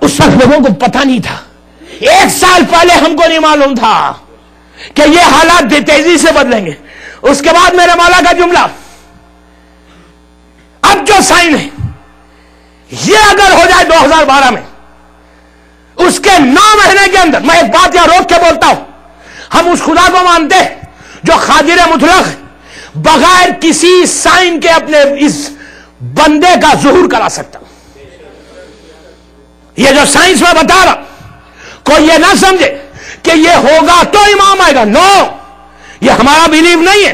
اس وقت لوگوں کو پتہ نہیں تھا، ایک سال پہلے ہم کو نہیں معلوم تھا کہ یہ حالات تیزی سے بدلیں گے۔ اس کے بعد میرے مولا کا جملہ، اب جو سائن ہے یہ اگر ہو جائے 2012 میں، اس کے 9 مہینے کے اندر، میں ایک بات یہاں روک کے بولتا ہوں، ہم اس خدا کو مانتے ہیں جو قادر مطلق بغیر کسی سائن کے اپنے اس بندے کا ظہور کرا سکتا۔ یہ جو سائنس میں بتا رہا، کوئی یہ نہ سمجھے کہ یہ ہوگا تو امام آئے گا، نو، یہ ہمارا بیلیو نہیں ہے۔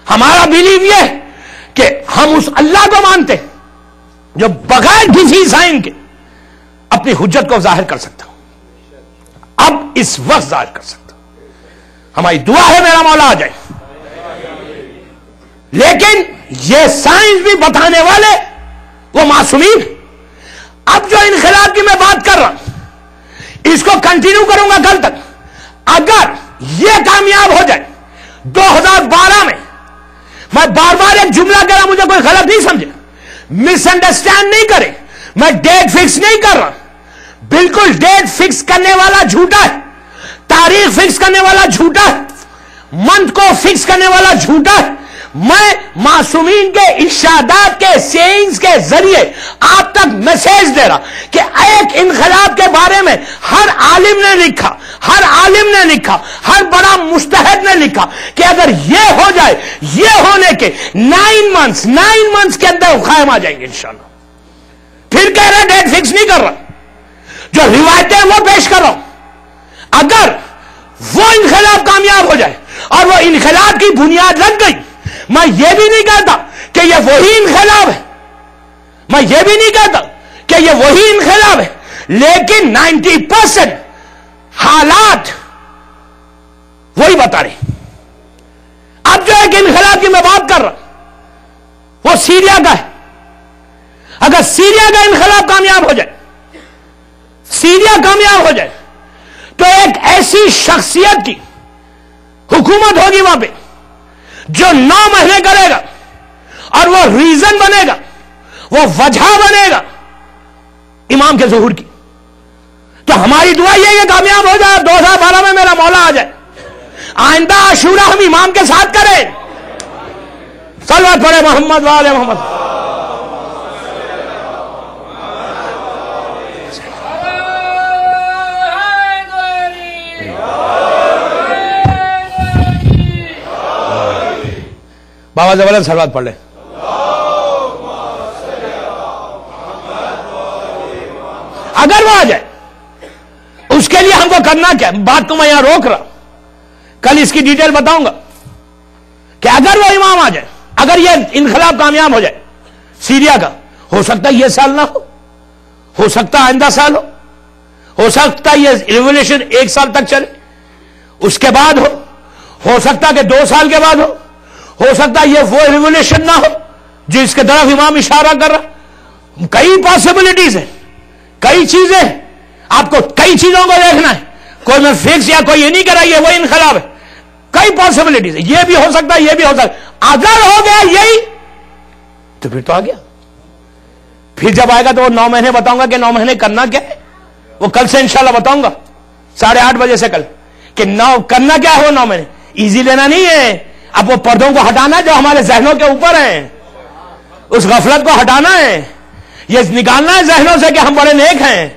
ہمارا بیلیو یہ ہے کہ ہم اس اللہ کو مانتے جو بغیر کسی سائن کے اپنی حجت کو ظاہر کر سکتا ہوں، اب اس وقت ظاہر کر سکتا ہوں۔ ہماری دعا ہے میرا مولا آ جائے، لیکن یہ سائنس بھی بتانے والے وہ معصومین۔ اب جو انقلاب کی میں بات کر رہا ہوں، اس کو کنٹینیو کروں گا کل تک۔ اگر یہ کامیاب ہو جائے 2012 میں، میں بار بار ایک جملہ کر رہا، مجھے کوئی غلط نہیں سمجھے، مس انڈرسٹینڈ نہیں کرے، میں ڈیٹ فکس نہیں کر رہا، بالکل ڈیٹ فکس کرنے والا جھوٹا ہے، تاریخ فکس کرنے والا جھوٹا ہے، منتھ کو فکس کرنے والا جھوٹا ہے۔ میں معصومین کے ارشادات کے سینگز کے ذریعے آپ تک میسج دے رہا کہ ایک انقلاب کے بارے میں ہر عالم نے لکھا، ہر بڑا مجتہد نے لکھا کہ اگر یہ ہو جائے، یہ ہونے کے 9 منتھس کے اندر قائم آ جائیں گے انشاءاللہ۔ پھر کہہ رہا ڈیٹ فکس نہیں کر رہا، جو روایتیں وہ پیش کر رہا ہوں۔ اگر وہ انقلاب کامیاب ہو جائے اور وہ انقلاب کی بنیاد لگ گئی، میں یہ بھی نہیں کہتا کہ یہ وہی انقلاب ہے، لیکن 90% حالات وہی بتا رہے۔ اب جو ایک انقلاب کی میں بات کر رہا وہ سیریا کا ہے۔ اگر سیریا کا انقلاب کامیاب ہو جائے تو ایک ایسی شخصیت کی حکومت ہوگی وہاں پہ جو 9 مہینے کرے گا، اور وہ ریزن بنے گا، وہ وجہ بنے گا امام کے ظہور کی۔ تو ہماری دعا یہ ہے کامیاب ہو جائے، 2012 میں میرا مولا آ جائے۔ آئندہ عاشورہ ہم امام کے ساتھ کریں، صلوات پڑھے محمد وآل محمد۔ بابا زبردست صلوات پڑھ لیں۔ اگر وہ آ جائے، اس کے لیے ہم کو کرنا کیا؟ بات کو میں یہاں روک رہا، کل اس کی ڈیٹیل بتاؤں گا کہ اگر وہ امام آ جائے، اگر یہ انقلاب کامیاب ہو جائے سیریا کا، ہو سکتا ہے یہ سال نہ ہو سکتا ہے آئندہ سال ہو سکتا ہے یہ ریولیوشن 1 سال تک چلے، اس کے بعد ہو سکتا ہے کہ 2 سال کے بعد ہو سکتا ہے یہ وہ ریولیوشن نہ ہو جس کے طرف امام اشارہ کر رہا۔ کئی پاسبلٹیز ہیں، کئی چیزیں، آپ کو کئی چیزوں کو دیکھنا ہے، کوئی میں فکس یا کوئی یہ نہیں کر رہا یہ وہ انقلاب ہے، کئی پاسبلٹیز ہیں، یہ بھی ہو سکتا ہے، یہ بھی ہو سکتا ہے۔ اگر ہو گیا یہی تو پھر تو آ گیا۔ پھر جب آئے گا تو وہ 9 مہینے بتاؤں گا کہ 9 مہینے کرنا کیا ہے، وہ کل سے انشاءاللہ بتاؤں گا 8:30 بجے سے کل، کہ کرنا کیا ہے وہ 9 مہینے۔ ایزی لینا نہیں ہے، اب وہ پردوں کو ہٹانا جو ہمارے ذہنوں کے اوپر ہیں، اس غفلت کو ہٹانا ہے، یہ نکالنا ہے ذہنوں سے کہ ہم بڑے نیک ہیں،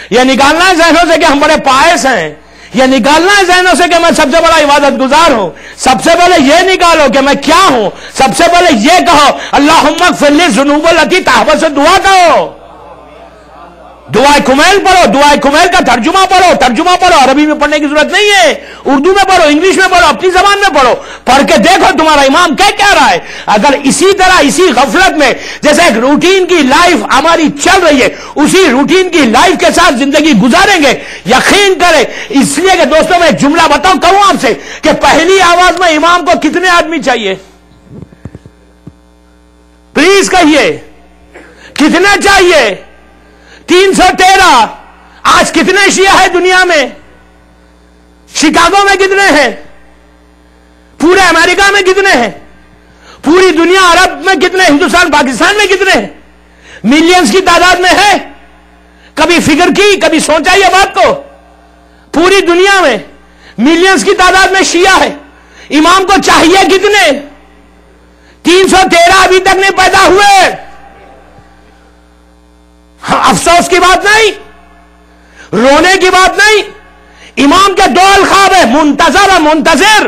یہ نکالنا ہے ذہنوں سے کہ ہم بڑے پائس ہیں، یہ نکالنا ہے ذہنوں سے کہ میں سب سے بڑا عبادت گزار ہوں. سب سے پہلے یہ نکالو کہ میں کیا ہوں. سب سے پہلے یہ کہو اللہم اغفر لی ذنوب التی تحت سے دعا کہو. دعائے کمیل پڑھو, دعائے کمیل کا ترجمہ پڑھو. عربی میں پڑھنے کی ضرورت نہیں ہے, اردو میں پڑھو, انگلش میں پڑھو, اپنی زبان میں پڑھو. پڑھ کے دیکھو تمہارا امام کیا رہا ہے. اگر اسی طرح اسی غفلت میں جیسے ایک روٹین کی لائف ہماری چل رہی ہے, اسی روٹین کی لائف کے ساتھ زندگی گزاریں گے, یقین کریں. اس لیے کہ دوستوں میں ایک جملہ بتاؤں کہوں آپ سے کہ پہلی آواز میں امام کو کتنے آدمی چاہیے؟ پلیز کہیے کتنے چاہیے؟ 313. آج کتنے شیعہ ہیں دنیا میں؟ شکاگو میں کتنے ہیں؟ پورے امریکہ میں کتنے ہیں؟ پوری دنیا عرب میں کتنے؟ ہندوستان پاکستان میں کتنے ہیں؟ ملینز کی تعداد میں ہے. کبھی فکر کی, کبھی سوچا یہ بات کو؟ پوری دنیا میں ملینز کی تعداد میں شیعہ ہے. امام کو چاہیے کتنے؟ 313 ابھی تک نہیں پیدا ہوئے. افسوس کی بات نہیں, رونے کی بات نہیں. امام کے 2 القاب ہیں, منتظر اور منتظر.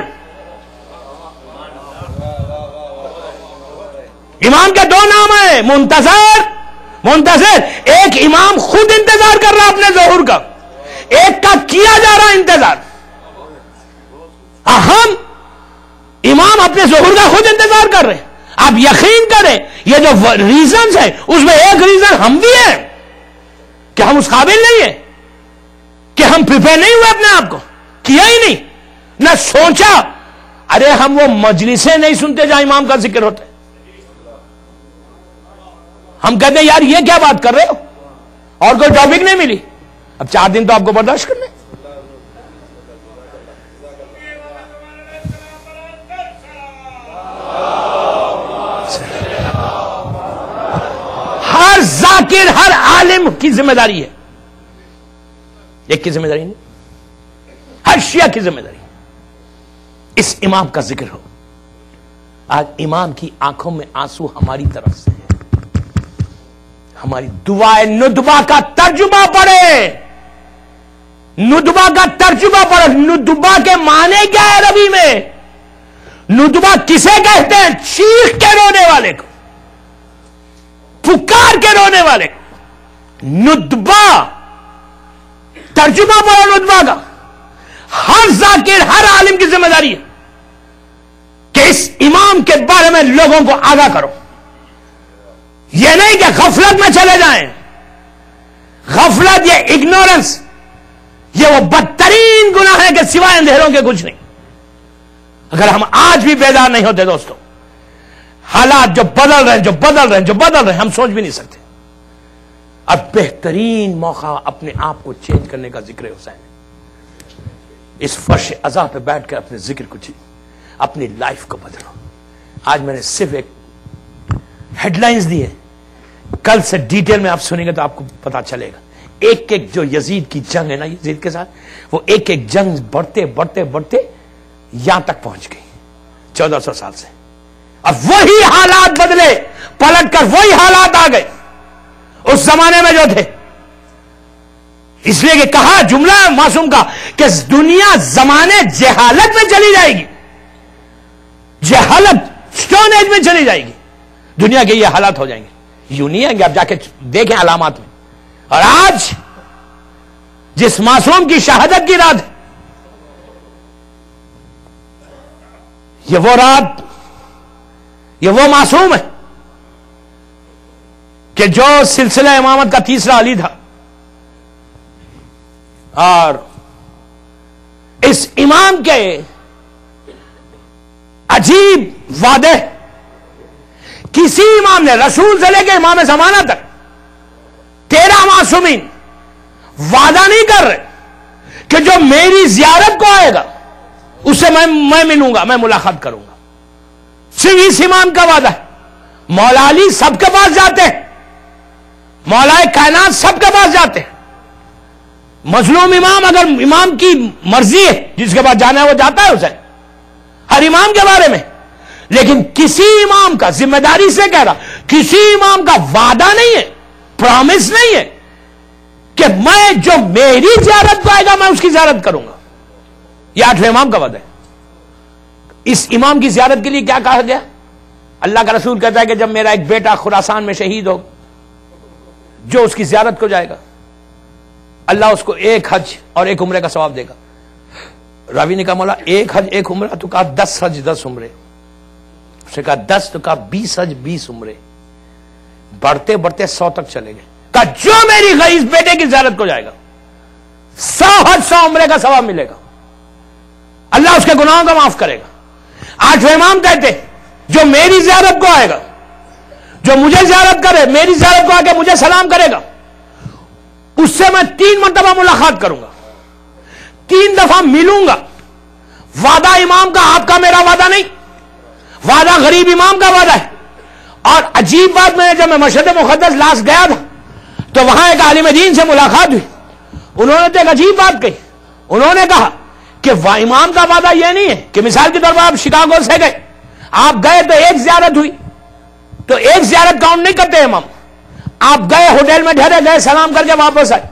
امام کے 2 نام ہیں, منتظر. ایک امام خود انتظار کر رہا اپنے ظہور کا, ایک کا کیا جا رہا انتظار. ہم امام اپنے ظہور کا خود انتظار کر رہے ہیں. آپ یقین کریں یہ جو ریزنز ہیں اس میں ایک ریزن ہم بھی ہیں کہ ہم اس قابل نہیں ہیں, کہ ہم پریپیئر نہیں ہوئے, اپنے آپ کو کیا ہی نہیں, نہ سوچا. ارے ہم وہ مجلسیں نہیں سنتے جہاں امام کا ذکر ہوتا ہے. ہم کہتے ہیں یار یہ کیا بات کر رہے ہو, اور کوئی ٹاپک نہیں ملی. اب 4 دن تو آپ کو برداشت کرنا ہے. ہر ذاکر, ہر عالم کی ذمہ داری ہے, ایک کی ذمہ داری نہیں, ہر شیعہ کی ذمہ داری. اس امام کا ذکر ہو. آج امام کی آنکھوں میں آنسو ہماری طرف سے ہے. ہماری دعائے ندبہ کا ترجمہ پڑھے, ندبہ کا ترجمہ پڑھے. ندبہ کے معنی کیا ہے عربی میں؟ ندبہ کسے کہتے ہیں؟ چیخ کے رونے والے کو, پکار کے رونے والے. ندبہ ترجمہ پڑھو ندبہ کا. ہر ذاکر, ہر عالم کی ذمہ داری ہے کہ اس امام کے بارے میں لوگوں کو آگاہ کرو. یہ نہیں کہ غفلت میں چلے جائیں. غفلت, یہ اگنورنس, یہ وہ بدترین گناہ ہے کہ سوائے اندھیروں کے کچھ نہیں. اگر ہم آج بھی بیدار نہیں ہوتے دوستوں, حالات جو بدل رہے ہیں ہم سوچ بھی نہیں سکتے. اب بہترین موقع اپنے آپ کو چینج کرنے کا ذکر حسین. اس فرش عزا پہ بیٹھ کر اپنے ذکر کو اپنی لائف کو بدلو. آج میں نے صرف ایک ہیڈ لائنز دی ہے, کل سے ڈیٹیل میں آپ سنیں گے تو آپ کو پتا چلے گا. ایک ایک جو یزید کی جنگ ہے نا, یزید کے ساتھ وہ ایک ایک جنگ بڑھتے یہاں تک پہنچ گئی 1400 سال سے. اب وہی حالات بدلے, پلٹ کر وہی حالات آ گئے اس زمانے میں جو تھے. اس لیے کہ کہا جملہ معصوم کا کہ دنیا زمانے جہالت میں چلی جائے گی, جہالت سٹون ایج میں چلی جائے گی. دنیا کے یہ حالات ہو جائیں گے. یوں نہیں آئیں گے, آپ جا کے دیکھیں علامات میں. اور آج جس معصوم کی شہادت کی رات, یہ وہ رات, یہ وہ معصوم ہے کہ جو سلسلہ امامت کا تیسرا علی تھا, اور اس امام کے عجیب وعدے کسی امام نے, رسول سے لے کے امام زمانہ تک 13 معصومین وعدہ نہیں کر رہے کہ جو میری زیارت کو آئے گا اس سے میں ملوں گا, میں ملاقات کروں گا. صرف اس امام کا وعدہ ہے. مولا علی سب کے پاس جاتے ہیں, مولا کائنات سب کے پاس جاتے ہیں. مظلوم امام, اگر امام کی مرضی ہے جس کے پاس جانا ہے وہ جاتا ہے اسے, ہر امام کے بارے میں. لیکن کسی امام کا, ذمہ داری سے کہہ رہا, کسی امام کا وعدہ نہیں ہے, پرامس نہیں ہے کہ میں جو میری زیارت کو آئے گا میں اس کی زیارت کروں گا. یہ 8ویں امام کا وعدہ ہے. اس امام کی زیارت کے لیے کیا کہا گیا؟ اللہ کا رسول کہتا ہے کہ جب میرا ایک بیٹا خراسان میں شہید ہو، جو اس کی زیارت کو جائے گا اللہ اس کو 1 حج اور 1 عمرے کا ثواب دے گا. راوی نے کہا مولا 1 حج 1 عمرہ، تو کہا 10 حج 10 عمرے. اس نے کہا 10، تو کہا 20 حج 20 عمرے. بڑھتے بڑھتے 100 تک چلے گئے. کہا جو میری غریب بیٹے کی زیارت کو جائے گا 100 حج 100 عمرے کا ثواب ملے گا، اللہ اس کے گناہوں کا معاف کرے گا. 8ویں امام کہتے جو میری زیارت کو آئے گا، جو مجھے زیارت کرے، میری زیارت کو آ کے مجھے سلام کرے گا، اس سے میں 3 مرتبہ ملاقات کروں گا، 3 دفعہ ملوں گا. وعدہ امام کا آپ کا میرا وعدہ نہیں، وعدہ غریب امام کا وعدہ ہے. اور عجیب بات، میں جب میں مشہد مقدس لاس گیا تھا تو وہاں ایک عالم دین سے ملاقات ہوئی. انہوں نے تو ایک عجیب بات کہی. انہوں نے کہا کہ امام کا وعدہ یہ نہیں ہے کہ مثال کے طور پر آپ شکاگو سے گئے، آپ گئے تو 1 زیارت ہوئی تو 1 زیارت کاؤنٹ نہیں کرتے امام. آپ گئے، ہوٹل میں ٹھہرے، گئے، سلام کر کے واپس آئے،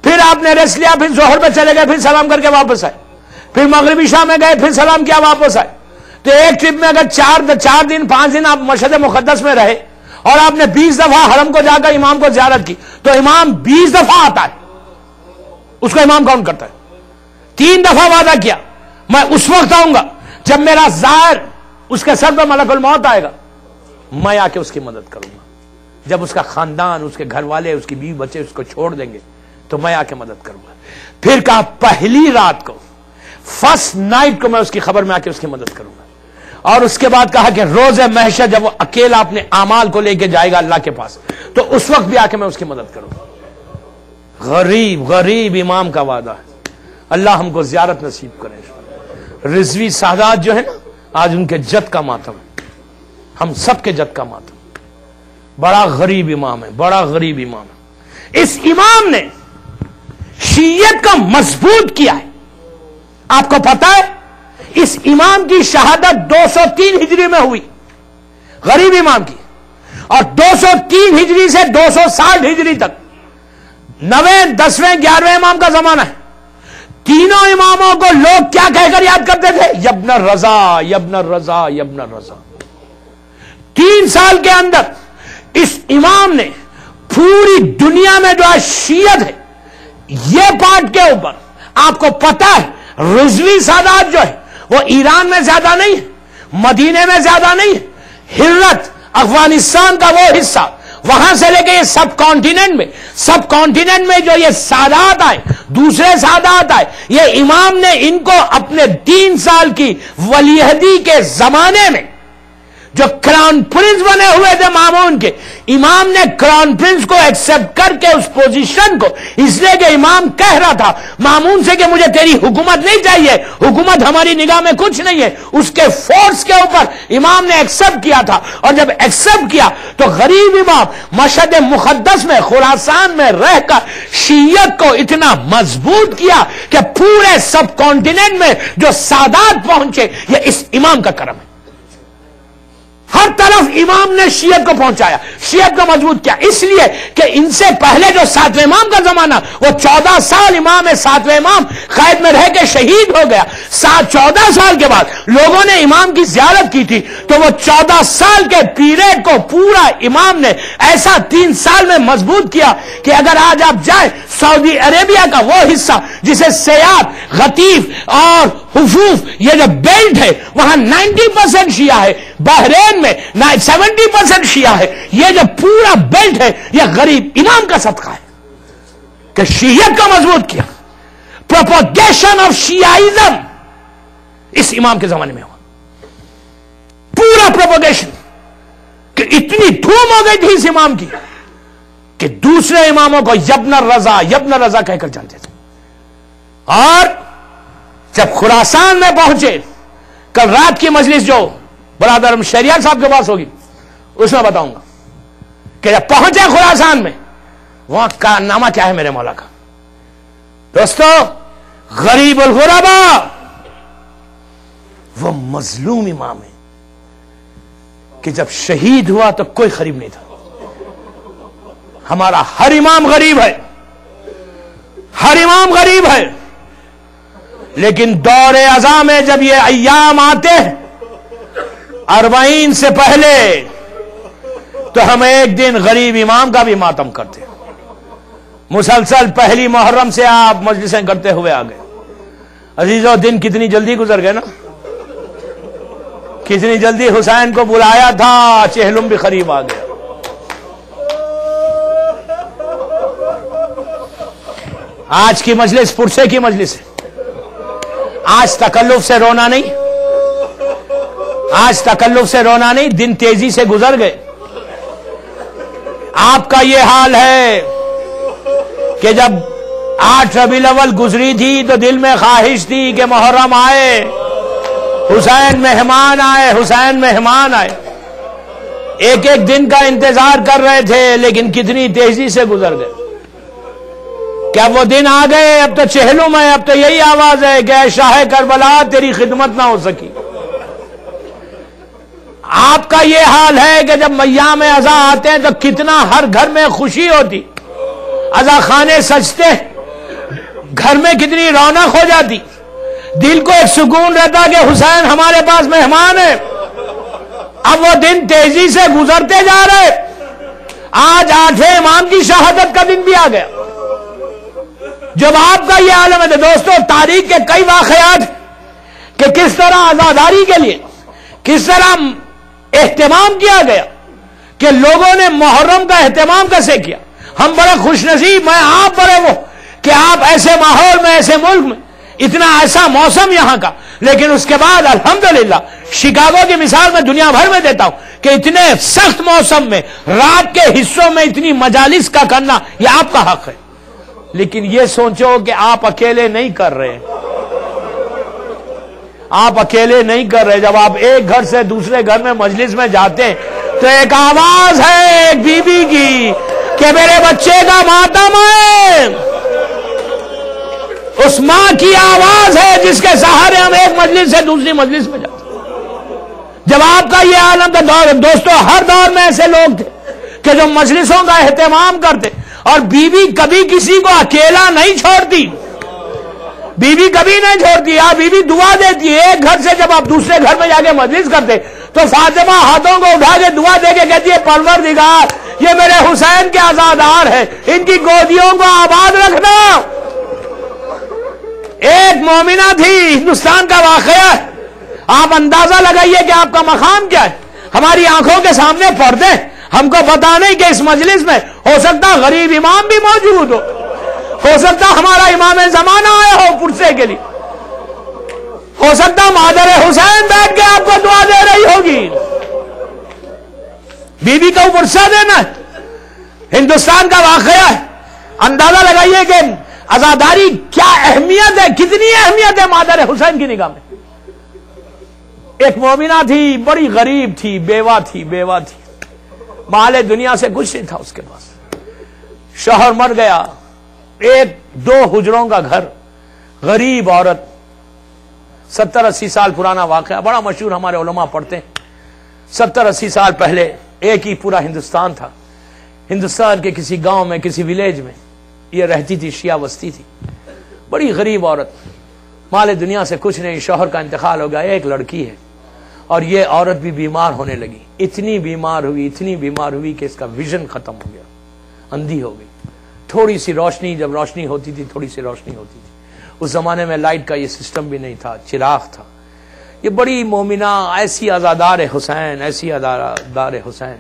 پھر آپ نے ریسٹ لیا، پھر ظہر پہ چلے گئے، پھر سلام کر کے واپس آئے، پھر مغربی شام میں گئے، پھر سلام کیا، واپس آئے. تو ایک ٹرپ میں اگر 4 دن 5 دن آپ مشہد مقدس میں رہے اور آپ نے 20 دفعہ حرم کو جا کر امام کو زیارت کی تو امام 20 دفعہ آتا ہے، اس کو امام کاؤنٹ کرتا ہے. 3 دفعہ وعدہ کیا میں اس وقت آؤں گا جب میرا زائر اس کے سر پہ ملک الموت آئے گا، میں آ کے اس کی مدد کروں گا. جب اس کا خاندان، اس کے گھر والے، اس کی بیوی بچے اس کو چھوڑ دیں گے تو میں آ کے مدد کروں گا. پھر کہا پہلی رات کو، فرسٹ نائٹ کو میں اس کی خبر میں آ کے اس کی مدد کروں گا. اور اس کے بعد کہا کہ روز محشر جب وہ اکیلا اپنے اعمال کو لے کے جائے گا اللہ کے پاس تو اس وقت بھی آ کے میں اس کی مدد کروں گا. غریب امام کا وعدہ ہے. اللہ ہم کو زیارت نصیب کرے. رضوی سادات جو ہے نا، آج ان کے جد کا ماتم ہے، ہم سب کے جد کا ماتم. بڑا غریب امام ہے، بڑا غریب امام ہے. اس امام نے شیعت کا مضبوط کیا ہے. آپ کو پتا ہے اس امام کی شہادت 203 ہجری میں ہوئی، غریب امام کی، اور 203 ہجری سے 260 ہجری تک 9ویں 10ویں 11ویں امام کا زمانہ ہے. تینوں اماموں کو لوگ کیا کہہ کر یاد کرتے تھے؟ یبن الرضا، یبن الرضا، یبن الرضا. 3 سال کے اندر اس امام نے پوری دنیا میں جو شیعت ہے یہ پارٹ کے اوپر، آپ کو پتا ہے رضوی سادات جو ہے وہ ایران میں زیادہ نہیں ہے، مدینے میں زیادہ نہیں ہے، ہرت افغانستان کا وہ حصہ، وہاں سے لے کے یہ سب کانٹیننٹ میں جو یہ سادات آئے، دوسرے سادات آئے، یہ امام نے ان کو اپنے 3 سال کی ولیعہدی کے زمانے میں جو کراؤن پرنس بنے ہوئے تھے مامون کے، امام نے کراؤن پرنس کو ایکسپٹ کر کے اس پوزیشن کو، اس لیے کہ امام کہہ رہا تھا مامون سے کہ مجھے تیری حکومت نہیں چاہیے، حکومت ہماری نگاہ میں کچھ نہیں ہے، اس کے فورس کے اوپر امام نے ایکسپٹ کیا تھا. اور جب ایکسپٹ کیا تو غریب امام مشہد مقدس میں خراسان میں رہ کر شیعت کو اتنا مضبوط کیا کہ پورے سب کانٹیننٹ میں جو سادات پہنچے یہ اس امام کا کرم ہے. ہر طرف امام نے شیعت کو پہنچایا، شیعت کو مضبوط کیا. اس لیے کہ ان سے پہلے جو 7ویں امام کا زمانہ، وہ 14 سال امام ہے، 7ویں امام قید میں رہ کے شہید ہو گیا. 14 سال کے بعد لوگوں نے امام کی زیارت کی تھی تو وہ 14 سال کے پیریڈ کو پورا امام نے ایسا 3 سال میں مضبوط کیا کہ اگر آج آپ جائیں سعودی عربیہ کا وہ حصہ جسے سیات، غطیف اور حفوف یہ جو بیلٹ ہے وہاں 90% شیعہ ہے، بحرین میں 70% شیعہ ہے. یہ جو پورا بیلٹ ہے یہ غریب امام کا صدقہ ہے کہ شیعت کا مضبوط کیا. پروپیگیشن آف شیعائزم اس امام کے زمانے میں ہوا، پورا پروپیگیشن، کہ اتنی دھوم ہو گئی تھی اس امام کی کہ دوسرے اماموں کو یبن الرضا، یبن الرضا کہہ کر جانتے تھے. اور جب خراسان میں پہنچے، کل رات کی مجلس جو برادر شہریار صاحب کے پاس ہوگی اس میں بتاؤں گا کہ جب پہنچے خراسان میں وہاں کا نامہ کیا ہے میرے مولا کا. دوستو غریب الغربا، وہ مظلوم امام ہے کہ جب شہید ہوا تو کوئی قریب نہیں تھا. ہمارا ہر امام غریب ہے، ہر امام غریب ہے. لیکن دور ازاں میں جب یہ ایام آتے 40 سے پہلے تو ہم ایک دن غریب امام کا بھی ماتم کرتے. مسلسل پہلی محرم سے آپ مجلسیں کرتے ہوئے آ گئے. عزیزو دن کتنی جلدی گزر گئے نا. کتنی جلدی حسین کو بلایا تھا, چہلم بھی قریب آ گیا. آج کی مجلس پرسے کی مجلس ہے. آج تکلف سے رونا نہیں, آج تکلف سے رونا نہیں, دن تیزی سے گزر گئے. آپ کا یہ حال ہے کہ جب 8 ربیع الاول گزری تھی تو دل میں خواہش تھی کہ محرم آئے, حسین مہمان آئے, حسین مہمان آئے. ایک ایک دن کا انتظار کر رہے تھے, لیکن کتنی تیزی سے گزر گئے. کیا وہ دن آ گئے؟ اب تو چہلم ہے, اب تو یہی آواز ہے کہ اے شاہ کربلا تیری خدمت نہ ہو سکی. آپ کا یہ حال ہے کہ جب ایام ازاں آتے ہیں تو کتنا ہر گھر میں خوشی ہوتی, ازاں خانے سجتے, گھر میں کتنی رونق ہو جاتی, دل کو ایک سکون رہتا کہ حسین ہمارے پاس مہمان ہے. اب وہ دن تیزی سے گزرتے جا رہے. آج 8ویں امام کی شہادت کا دن بھی آ گیا. جب آپ کا یہ عالم ہے دوستو, تاریخ کے کئی واقعات کہ کس طرح آزاداری کے لیے کس طرح اہتمام کیا گیا, کہ لوگوں نے محرم کا اہتمام کیسے کیا. ہم بڑے خوش نصیب, میں آپ بڑے وہ کہ آپ ایسے ماحول میں, ایسے ملک میں, اتنا ایسا موسم یہاں کا. لیکن اس کے بعد الحمدللہ شکاگو کی مثال میں دنیا بھر میں دیتا ہوں کہ اتنے سخت موسم میں رات کے حصوں میں اتنی مجالس کا کرنا یہ آپ کا حق ہے. لیکن یہ سوچو کہ آپ اکیلے نہیں کر رہے, آپ اکیلے نہیں کر رہے. جب آپ ایک گھر سے دوسرے گھر میں مجلس میں جاتے ہیں تو ایک آواز ہے ایک بی بی کی کہ میرے بچے کا ماتم ہے. اس ماں کی آواز ہے جس کے سہارے ہم ایک مجلس سے دوسری مجلس میں جاتے ہیں. جب آپ کا یہ عالم تھا دوستو, ہر دور میں ایسے لوگ تھے کہ جو مجلسوں کا اہتمام کرتے, اور بی بی کبھی کسی کو اکیلا نہیں چھوڑتی, بی بی کبھی نہیں چھوڑتی. بی بی دعا دیتی ہے. ایک گھر سے جب آپ دوسرے گھر میں جا کے مجلس کرتے تو فاطمہ ہاتھوں کو اٹھا کے دعا دے کے کہتی ہے پروردگار یہ میرے حسین کے عزادار ہیں, ان کی گودیوں کو آباد رکھنا. ایک مومنہ تھی, ہندوستان کا واقعہ ہے. آپ اندازہ لگائیے کہ آپ کا مقام کیا ہے. ہماری آنکھوں کے سامنے پردے, ہم کو پتا نہیں کہ اس مجلس میں ہو سکتا غریب امام بھی موجود ہو سکتا ہمارا امام زمانہ آیا ہو پرسے کے لیے, ہو سکتا مادر حسین بیٹھ کے آپ کو دعا دے رہی ہوگی. بی بی کو پرسہ دینا ہے. ہندوستان کا واقعہ ہے. اندازہ لگائیے کہ عزاداری کیا اہمیت ہے, کتنی اہمیت ہے مادر حسین کی نگاہ میں. ایک مومنہ تھی, بڑی غریب تھی, بیوہ تھی, مال دنیا سے کچھ نہیں تھا اس کے پاس. شوہر مر گیا, 1-2 حجروں کا گھر, غریب عورت. 70-80 سال پرانا واقعہ, بڑا مشہور, ہمارے علماء پڑھتے ہیں. 70-80 سال پہلے ایک ہی پورا ہندوستان تھا. ہندوستان کے کسی گاؤں میں, کسی ولیج میں یہ رہتی تھی, شیعہ بستی تھی. بڑی غریب عورت, مال دنیا سے کچھ نہیں. شوہر کا انتقال ہو گیا, ایک لڑکی ہے, اور یہ عورت بھی بیمار ہونے لگی. اتنی بیمار ہوئی کہ اس کا ویژن ختم ہو گیا, اندھی ہو گئی. تھوڑی سی روشنی, جب روشنی ہوتی تھی تھوڑی سی روشنی ہوتی تھی. اس زمانے میں لائٹ کا یہ سسٹم بھی نہیں تھا, چراغ تھا. یہ بڑی مومنہ, ایسی عزادار حسین, ایسی عزادار حسین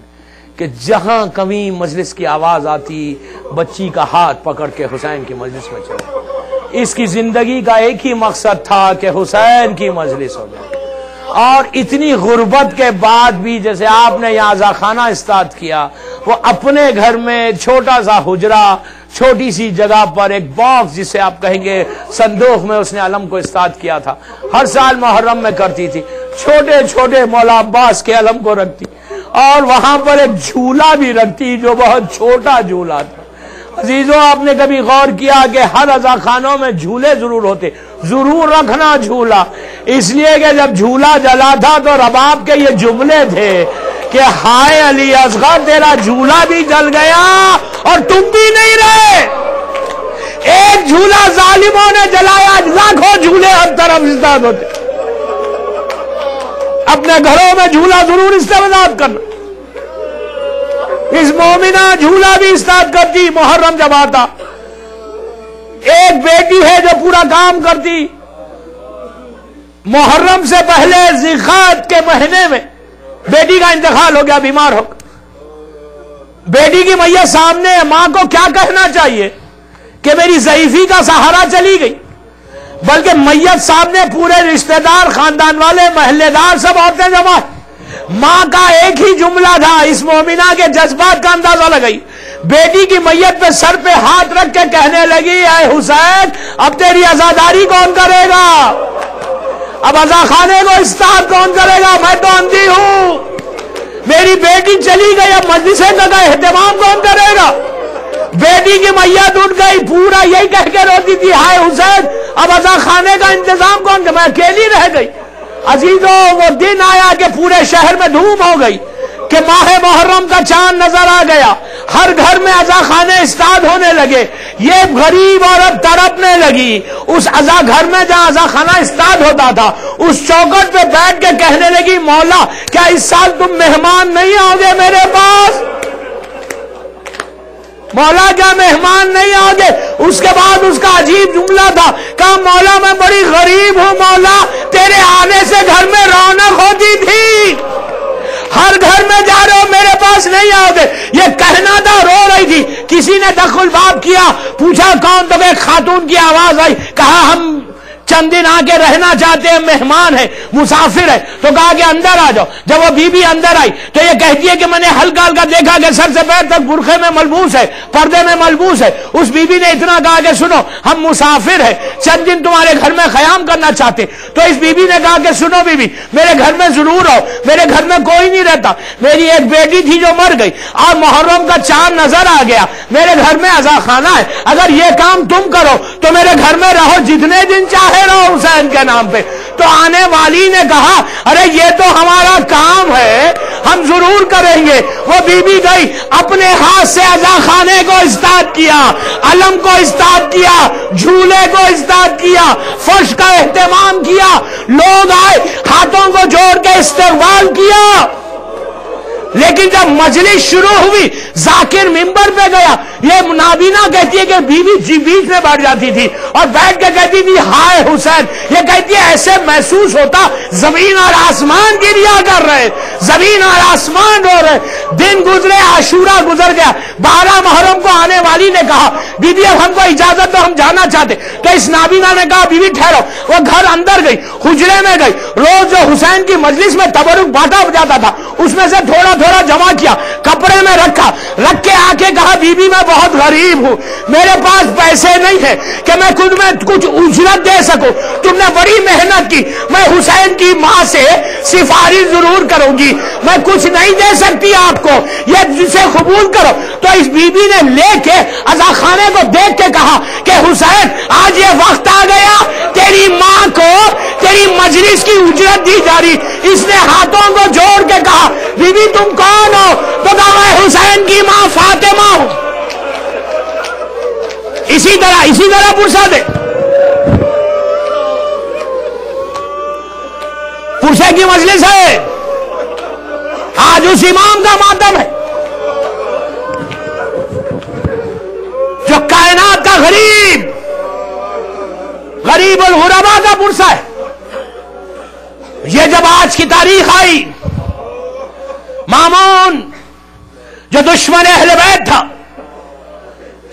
کہ جہاں کبھی مجلس کی آواز آتی بچی کا ہاتھ پکڑ کے حسین کی مجلس میں چلے. اس کی زندگی کا ایک ہی مقصد تھا کہ حسین کی مجلس ہو جائے. اور اتنی غربت کے بعد بھی, جیسے آپ نے یہاں عزاخانہ اسٹارٹ کیا, وہ اپنے گھر میں چھوٹا سا حجرہ, چھوٹی سی جگہ پر ایک باکس جسے آپ کہیں گے صندوق میں اس نے علم کو اسٹارٹ کیا تھا. ہر سال محرم میں کرتی تھی, چھوٹے چھوٹے مولا عباس کے علم کو رکھتی, اور وہاں پر ایک جھولا بھی رکھتی جو بہت چھوٹا جھولا تھا. عزیزوں, آپ نے کبھی غور کیا کہ ہر عزاخانوں میں جھولے ضرور ہوتے, ضرور رکھنا جھولا, اس لیے کہ جب جھولا جلا تھا تو رباب کے یہ جملے تھے کہ ہائے علی اصغر تیرا جھولا بھی جل گیا اور تم بھی نہیں رہے. ایک جھولا ظالموں نے جلایا، لاکھوں جھولے ہر طرف ازداد ہوتے. اپنے گھروں میں جھولا ضرور استعمال کرنا. اس مومنہ جھولا بھی استعمال کرتی. محرم جب آتا، ایک بیٹی ہے جو پورا کام کرتی. محرم سے پہلے ذیقعد کے مہینے میں بیٹی کا انتقال ہو گیا، بیمار ہو. بیٹی کی میت سامنے ہے، ماں کو کیا کہنا چاہیے کہ میری ضعیفی کا سہارا چلی گئی، بلکہ میت سامنے پورے رشتہ دار، خاندان والے، محلے دار سب عورتیں جمع. ماں کا ایک ہی جملہ تھا، اس مومنہ کے جذبات کا اندازہ لگائی. بیٹی کی میت پہ سر پہ ہاتھ رکھ کے کہنے لگی، اے حسین اب تیری عزاداری کون کرے گا؟ اب عزا خانے کو استعمال کون کرے گا؟ میں تو اندھی ہوں، میری بیٹی چلی گئی، اب مجلس کا اہتمام کون کرے گا؟ بیٹی کی میت اٹھ گئی، پورا یہی کہہ کے روتی تھی، ہائے حسین اب عزا خانے کا انتظام کون کرے؟ میں اکیلی رہ گئی. عزیزوں، وہ دن آیا کہ پورے شہر میں دھوم ہو گئی کہ ماہ محرم کا چاند نظر آ گیا. ہر گھر میں عزا خانے اسٹارٹ ہونے لگے. یہ غریب عورت تڑپنے لگی. اس عزا گھر میں جہاں عزا خانہ اسٹارٹ ہوتا تھا، اس چوکٹ پہ بیٹھ کے کہنے لگی، مولا کیا اس سال تم مہمان نہیں آؤ گے میرے پاس؟ مولا کیا مہمان نہیں آؤ گے؟ اس کے بعد اس کا عجیب جملہ تھا، کہا مولا میں بڑی غریب ہوں، مولا تیرے آنے سے گھر میں رونق ہوتی تھی، ہر گھر میں جا رہے ہو میرے پاس نہیں آؤ گے. یہ کہنا تھا، رو رہی تھی. کسی نے دخل باب کیا، پوچھا کون؟ تو ایک خاتون کی آواز آئی، کہا ہم چند دن آ کے رہنا چاہتے ہیں، مہمان ہے، مسافر ہے. تو کہا کہ اندر آ جاؤ. جب وہ بی بی اندر آئی تو یہ کہتی ہے کہ میں نے ہلکا ہلکا دیکھا کہ سر سے پیر تک برقعے میں ملبوس ہے، پردے میں ملبوس ہے. اس بی بی نے اتنا کہا کہ سنو ہم مسافر ہیں، چند دن تمہارے گھر میں قیام کرنا چاہتے. تو اس بی بی نے کہا کہ سنو بی بی میرے گھر میں ضرور آؤ، میرے گھر میں کوئی نہیں رہتا، میری ایک بیٹی تھی جو مر گئی اور محرم کا چاند نظر آ گیا، میرے گھر میں عزا خانہ ہے، اگر یہ کام تم کرو تو میرے گھر میں رہو جتنے دن چاہے رہو حسین کے نام پہ. تو آنے والی نے کہا ارے یہ تو ہمارا کام ہے، ہم ضرور کریں گے. وہ بی بی گئی، اپنے ہاتھ سے عزا خانے کو اسٹارٹ کیا، علم کو اسٹارٹ کیا، جھولے کو اسٹارٹ کیا، فرش کا اہتمام کیا. لوگ آئے، ہاتھوں کو جوڑ کے استقبال کیا. لیکن جب مجلس شروع ہوئی، ذاکر ممبر پہ گیا. یہ نابینا کہتی ہے کہ بیوی بیچ میں بیٹھ جاتی تھی اور بیٹھ کے کہتی تھی ہائے حسین. یہ کہتی ہے ایسے محسوس ہوتا زمین اور آسمان گریا کر رہے، زمین اور آسمان رو رہے. دن گزرے، عاشورہ گزر گیا. 12 محرم کو آنے والی نے کہا بی بی اب ہم کو اجازت دو، ہم جانا چاہتے. تو اس نابینا نے کہا بی بی ٹھہرو. وہ گھر اندر گئی، حجرے میں گئی. روز جو حسین کی مجلس میں تبرک بانٹا جاتا تھا اس میں سے تھوڑا تھوڑا جمع کیا، کپڑے میں رکھا. رکھ کے آ کے کہا بی بی میں بہت غریب ہوں، میرے پاس پیسے نہیں ہیں کہ میں خود میں کچھ اجرت دے سکوں. تم نے بڑی محنت کی، میں حسین کی ماں سے سفارش ضرور کروں گی، میں کچھ نہیں دے سکتی آپ کو، یہ جسے قبول کرو. تو اس بی بی نے لے کے عزا خانے کو دیکھ کے کہا کہ حسین آج یہ وقت آ گیا، تیری ماں کو تیری مجلس کی اجرت دی جا رہی. اس نے ہاتھوں کو جوڑ کے کہا بی بی تم کون ہو؟ تو کہا میں حسین کی ماں فاطمہ ہوں. اسی طرح پرسا دے، پرسے کی مجلس ہے، آج اس امام کا ماتم ہے جو کائنات کا غریب الغربا کا پرسا ہے. یہ جب آج کی تاریخ آئی، مامون جو دشمن اہل بیت تھا،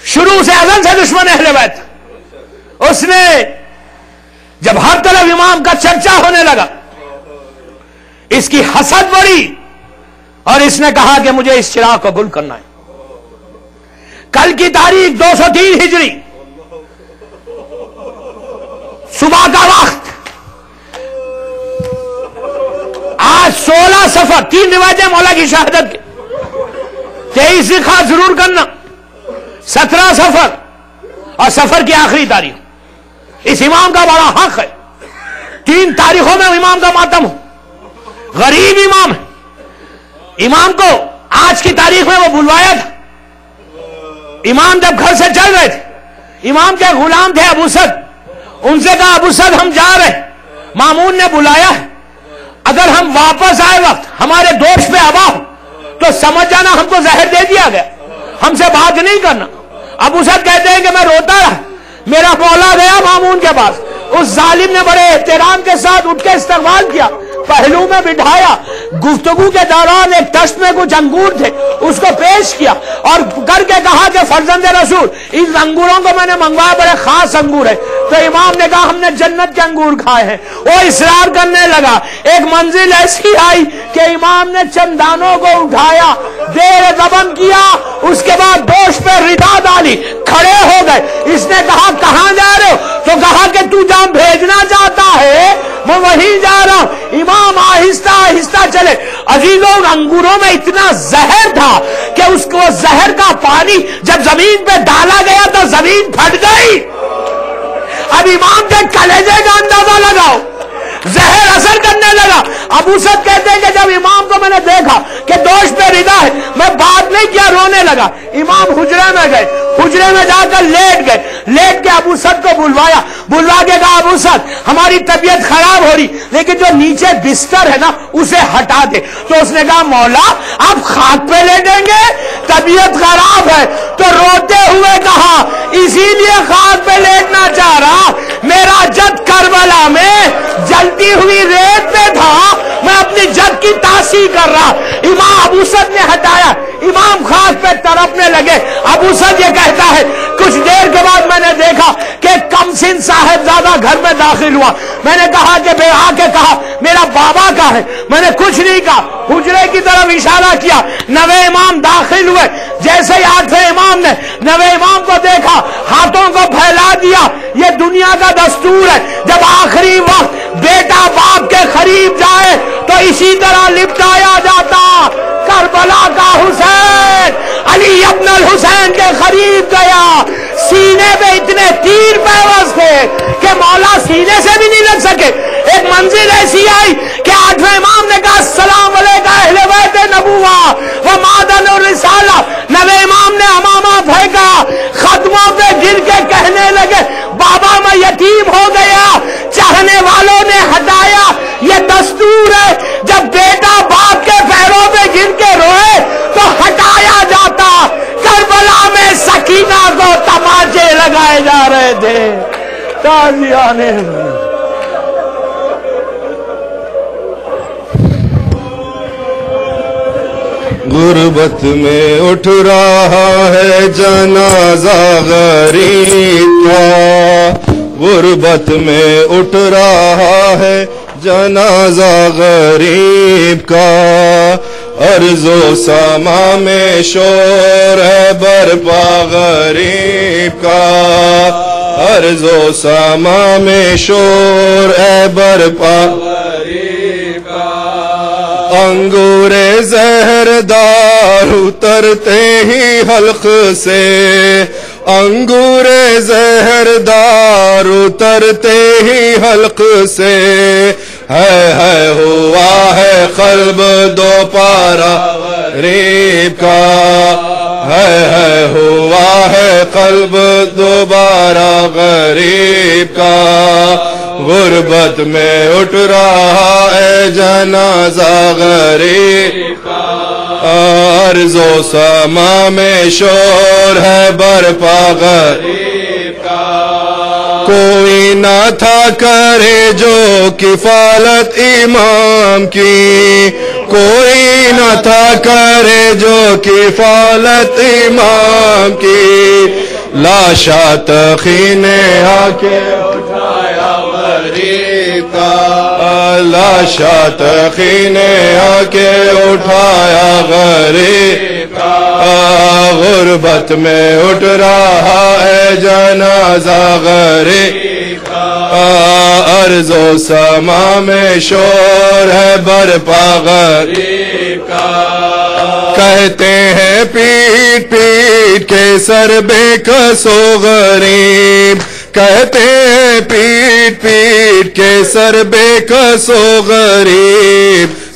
شروع سے ازل سے دشمن اہل بیت، اس نے جب ہر طرف امام کا چرچا ہونے لگا، اس کی حسد بڑھی اور اس نے کہا کہ مجھے اس چراغ کو گل کرنا ہے. کل کی تاریخ 203 ہجری، صبح کا وقت، آج 16 صفر، 3 روایتیں مولا کی شہادت کے، 23 ذیقعدہ ضرور کرنا، 17 صفر اور صفر کی آخری تاریخ. اس امام کا بڑا حق ہے. 3 تاریخوں میں امام کا ماتم ہو، غریب امام ہے. امام کو آج کی تاریخ میں وہ بلوایا تھا. امام جب گھر سے چل رہے تھے، امام کے غلام تھے ابو سعد، ان سے کہا ابو سعد ہم جا رہے ہیں، مامون نے بلایا ہے، اگر ہم واپس آئے وقت ہمارے دوست پہ ہوا ہو تو سمجھ جانا ہم کو زہر دے دیا گیا، ہم سے بات نہیں کرنا۔ ابو سعد کہتے ہیں کہ میں روتا رہا، میرا مولا گیا مامون کے پاس، اس ظالم نے بڑے احترام کے ساتھ اٹھ کے استقبال کیا، پہلو میں بٹھایا، گفتگو کے دوران ایک ٹشت میں کچھ انگور تھے اس کو پیش کیا اور کر کے کہا کہ فرزند رسول ان انگوروں کو میں نے منگوایا، بڑے خاص انگور ہے۔ تو امام نے کہا ہم نے جنت کے انگور کھائے ہیں۔ وہ اصرار کرنے لگا، ایک منزل ایسی آئی کہ امام نے چند دانوں کو اٹھایا، دیر زبن کیا، اس کے بعد دوش پہ ردا ڈالی، کھڑے ہو گئے۔ اس نے کہا کہاں جا رہے ہو؟ تو کہا کہ تو جہاں بھیجنا چاہتا ہے میں وہیں جا رہا ہوں۔ امام آہستہ آہستہ چلے۔ عزیزوں، انگوروں میں اتنا زہر تھا کہ اس کو زہر کا پانی جب زمین پہ ڈالا گیا تو زمین پھٹ گئی۔ اب امام کے کلیجے کا اندازہ لگاؤ، زہر اثر کرنے لگا۔ ابو سعد کہتے ہیں کہ جب امام کو میں نے دیکھا کہ دوش پہ ردا ہے، میں بات نہیں کیا، رونے لگا۔ امام حجرے میں گئے، حجرے میں جا کر لیٹ گئے، لیٹ کے ابو سعد کو بلوایا، بلوا کے کہا ابو سعد ہماری طبیعت خراب ہو رہی لیکن جو نیچے بستر ہے نا اسے ہٹا دے۔ تو اس نے کہا مولا آپ خاک پہ لیٹیں گے؟ طبیعت خراب ہے۔ تو روتے ہوئے کہا اسی لیے خاک پہ لیٹنا چاہ رہا، میرا جد کربلا میں جلتی ہوئی ریت پہ تھا، میں اپنی جد کی تاسی کر رہا۔ امام ابو سعد نے ہٹایا، امام خاک پہ تڑپنے لگے۔ ابو سعد یہ کہتا ہے کچھ دیر کے بعد میں نے دیکھا کہ کم سن صاحب زیادہ گھر میں داخل ہوا۔ میں نے کہا کہ بے آ کے کہا میرا بابا کا ہے، میں نے کچھ نہیں کہا، حجرے کی طرف اشارہ کیا۔ نوے امام داخل ہوئے، جیسے ہی آٹھویں امام نے نوے امام کو دیکھا ہاتھوں کو پھیلا دیا۔ یہ دنیا کا دستور ہے، جب آخری وقت بیٹا باپ کے قریب جائے تو اسی طرح لپٹایا جاتا۔ کربلا کا حسین علی ابن الحسین کے قریب گیا، سینے پہ اتنے تیر پیوست تھے کہ مولا سینے سے بھی نہیں لگ سکے۔ ایک منزل ایسی آئی کہ آٹھویں امام نے کہا السلام علیکم اہل بیت نبوہ و معدن الرسالہ۔ نوے امام نے امامہ پھینکا، خدموں پہ گر کے کہنے لگے بابا میں یتیم ہو گیا، چاہنے والوں نے ہٹایا۔ یہ دستور ہے، جب بیٹا باپ کے پیروں پہ گر کے روئے تو ہٹایا جاتا۔ کربلا میں سکینہ کو تماچے لگائے جا رہے تھے۔ تازیانے غربت میں اٹھ رہا ہے جنازہ غریب کا، غربت میں اٹھ رہا ہے جنازہ غریب کا، ارض و سما میں شور ہے برپا غریب کا، ارض و سما میں شور ہے برپا غریب کا، انگور زہردار اترتے ہی حلق سے، انگور زہردار اترتے ہی حلق سے، ہے ہوا ہے قلب دو پارا غریب کا، ہے ہوا ہے قلب دوبارہ غریب کا، غربت میں اٹھ رہا ہے جنازہ غریب کا، ارض و سما میں شور ہے برپا غریب کا، کوئی نہ تھا کرے جو کفالت امام کی، کوئی نہ تھا کرے جو کفالت امام کی، لاشا تخی نے آ کے اٹھایا غریب کا، لاشا تخی نے آ کے اٹھایا غریب کا، غربت میں اٹھ رہا ہے جنازہ غریب کا، ارض و سما میں شور ہے برپا غریب کا، کہتے ہیں پیٹ پیٹ کے سر بے کسو غریب، کہتے ہیں پیٹ پیٹ کے سر بے کسو غریب،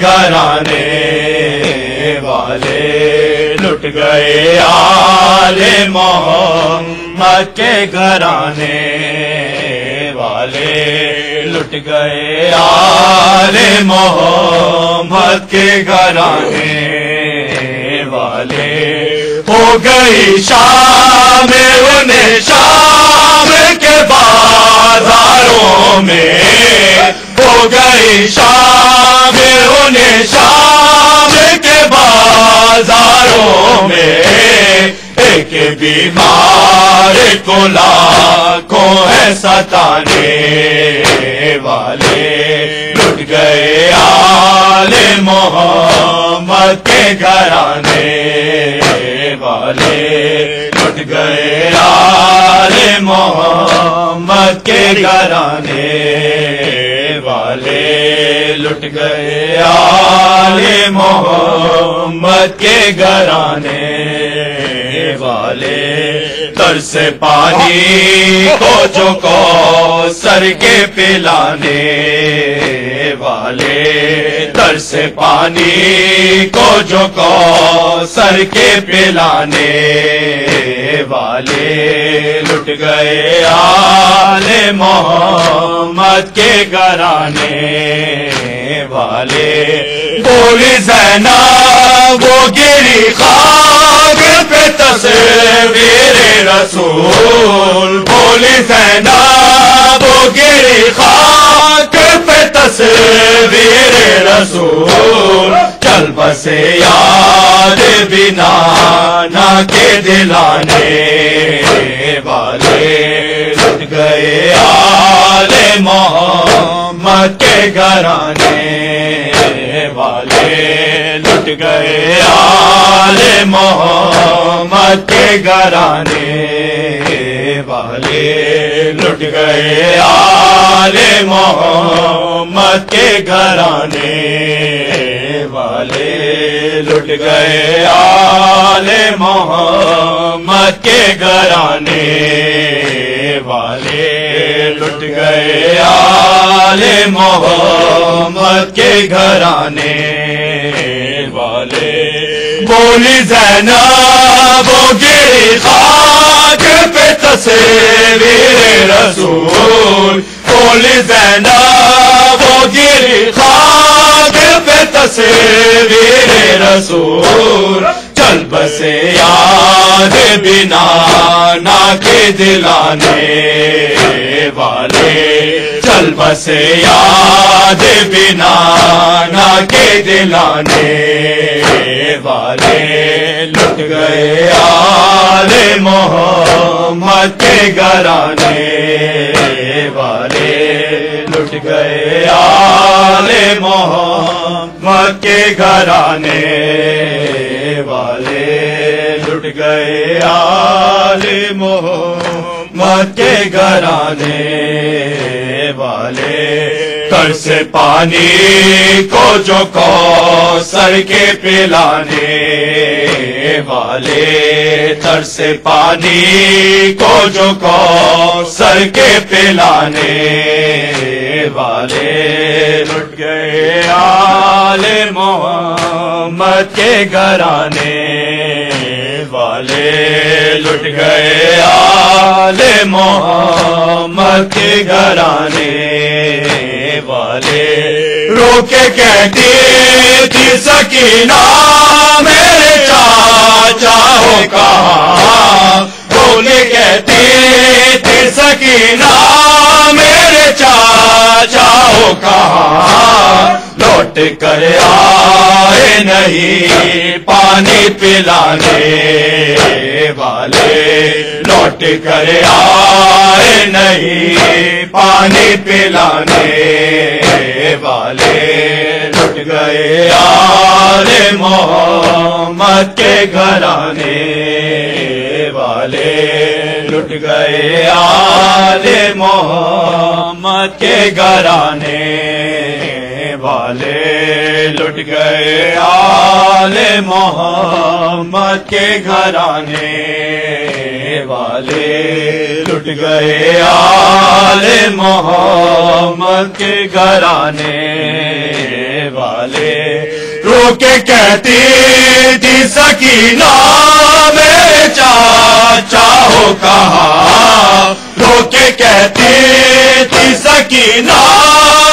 گھرانے والے لٹ گئے آل محمد کے گھرانے والے لٹ گئے آل محمد کے گھرانے والے ہو گئی شام انہیں شام کے بازاروں میں ہو گئی شام انہیں شام کے بازاروں میں ایک بیمار کو لاکھوں ہے ستانے والے لٹ گئے آل محمد کے گھرانے والے لٹ گئے آل محمد کے گھرانے والے لٹ گئے آل محمد کے گھرانے والے ترس پانی کو جو کوثر کے پلانے والے ترس پانی کو جو کوثر کے پلانے والے لٹ گئے آل محمد کے گھرانے والے بولی زینب وہ گری خاک پہ تصویر رسول بولی زینب وہ گری خاک پہ تصویر رسول چل بسے یاد بنا نہ کے دلانے والے لٹ گئے آل محمد کے گھرانے والے لٹ گئے آل محمد کے گھرانے والے لٹ گئے آل محمد کے گھرانے والے لٹ گئے آل محمد کے گھرانے والے لٹ گئے آل محمد کے گھرانے والے بولی زینب وہ گری خاک پہ تصویر رسول بولی زینب وہ گری خاک پہ تصویر رسول چل بسے یاد بنا نہ کے دلانے والے چل بسے یاد بنا نہ کے دلانے والے لٹ گئے آل محمد کے گھرانے والے لٹ گئے آل محمد کے گھرانے والے لٹ گئے آل محمد کے گھرانے والے ترس پانی کو جو کوثر کے پلانے والے ترس پانی کو جو کوثر کے پلانے والے لٹ گئے آل محمد کے گھرانے والے لٹ گئے آل محمد کے گھرانے والے رو کے کہتی تھی سکینہ میرے چاچا ہو کہاں رو کے کہتی تھی سکینہ میرے چاچا ہو کہاں لوٹ کر آئے نہیں پانی پلانے والے لوٹ کر آئے نہیں پانی پلانے والے لٹ گئے آل محمد کے گھرانے والے لٹ گئے آل محمد کے گھرانے والے لٹ گئے آل محمد کے گھرانے والے لٹ گئے آل محمد کے گھرانے والے. رو کے کہتی تھی سکینہ میرے چاچا ہو کہاں. رو کے کہتی تھی سکینہ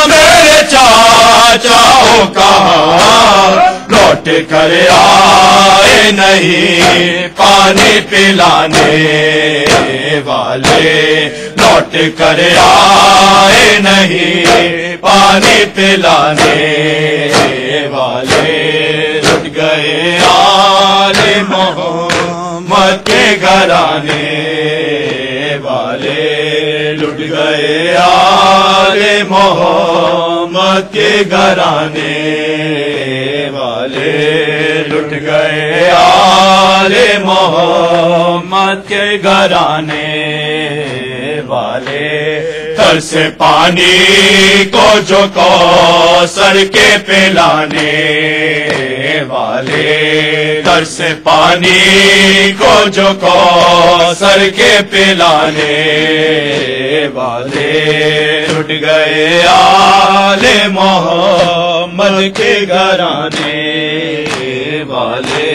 میرے چاچا ہو کہاں. لوٹ کر آئے نہیں پانی پلانے والے. لوٹ کر آئے نہیں پانی پلانے والے. لٹ گئے آل محمد کے گھرانے والے. لٹ گئے آل محمد کے گھرانے والے. لٹ گئے آل محمد کے گھرانے والے. ترس پانی کو جو کوثر کے پلانے والے. ترس پانی کو جو کوثر کے پلانے والے. لٹ گئے آل محمد کے گھرانے والے.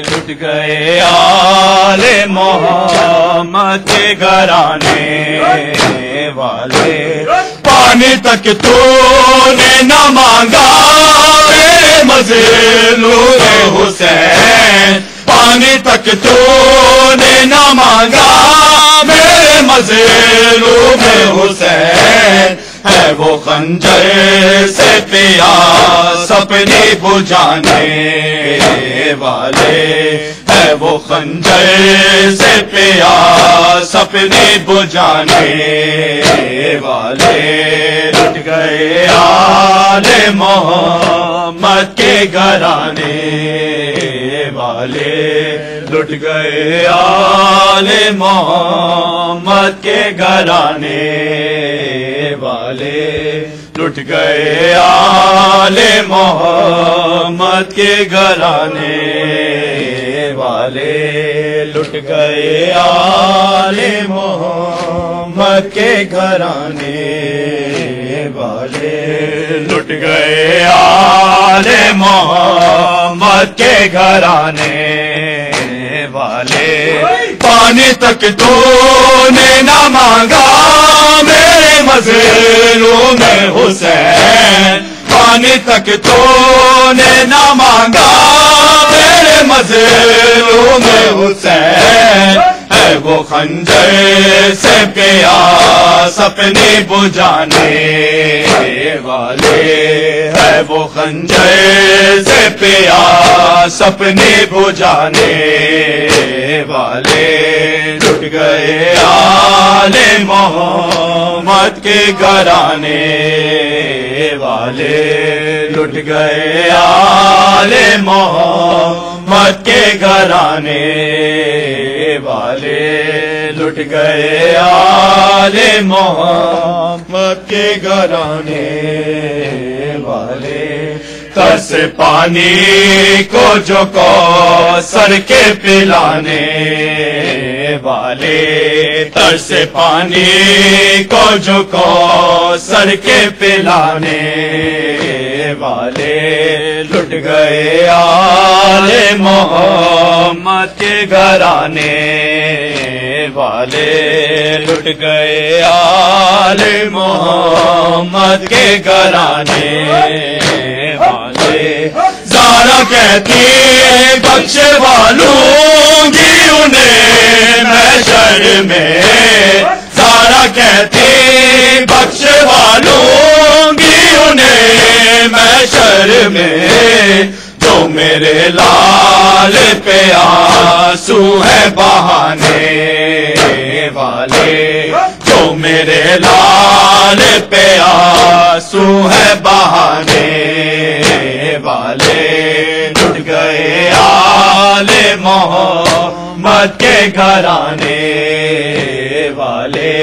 لٹ گئے آل محمد کے گھرانے والے. پانی تک تو نے نہ مانگا میرے مظلوم حسین. پانی تک تو نے نہ مانگا میرے مظلوم حسین. ہے وہ خنجر سے پیاس اپنی بجھانے والے. ہے وہ خنجر سے پیاس اپنی بجھانے والے. لٹ گئے آل محمد کے گھرانے والے. لٹ گئے آل محمد کے گھرانے والے. لٹ گئے آل محمد کے گھرانے والے. لٹ گئے آل محمد کے گھرانے والے. لٹ گئے آل محمد کے گھرانے والے. پانی تک تو نے نہ مانگا میرے مظلوم حسین. پانی تک تو نے نہ مانگا میرے مظلوم حسین. ہے وہ خنجر سے پیاس اپنی بجھانے والے. ہے وہ خنجر سے پیاس اپنی بجھانے والے. لٹ گئے آل محمد کے گھرانے والے. لٹ گئے آل محمد کے گھرانے والے. لٹ گئے آل محمد کے گھرانے والے. ترس پانی کو جو کوثر کے پلانے والے. ترس پانی کو جو کوثر کے پلانے والے. لٹ گئے آل محمد کے گھرانے والے. لٹ گئے آل محمد کے گھرانے والے. زارا کہتی بخشوا لوں گی انہیں محشر میں. زارا کہتی بخشوا لوں گی انہیں محشر میں. جو میرے لال پہ آنسو ہے بہانے والے. جو میرے لال پہ آنسو ہے بہانے والے. لٹ گئے آل محمد کے گھرانے والے.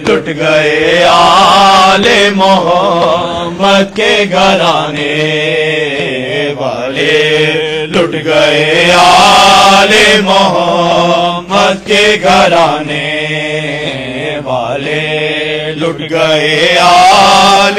لٹ گئے آل محمد کے گھرانے والے. لٹ گئے آل محمد کے گھرانے والے. لٹ گئے آل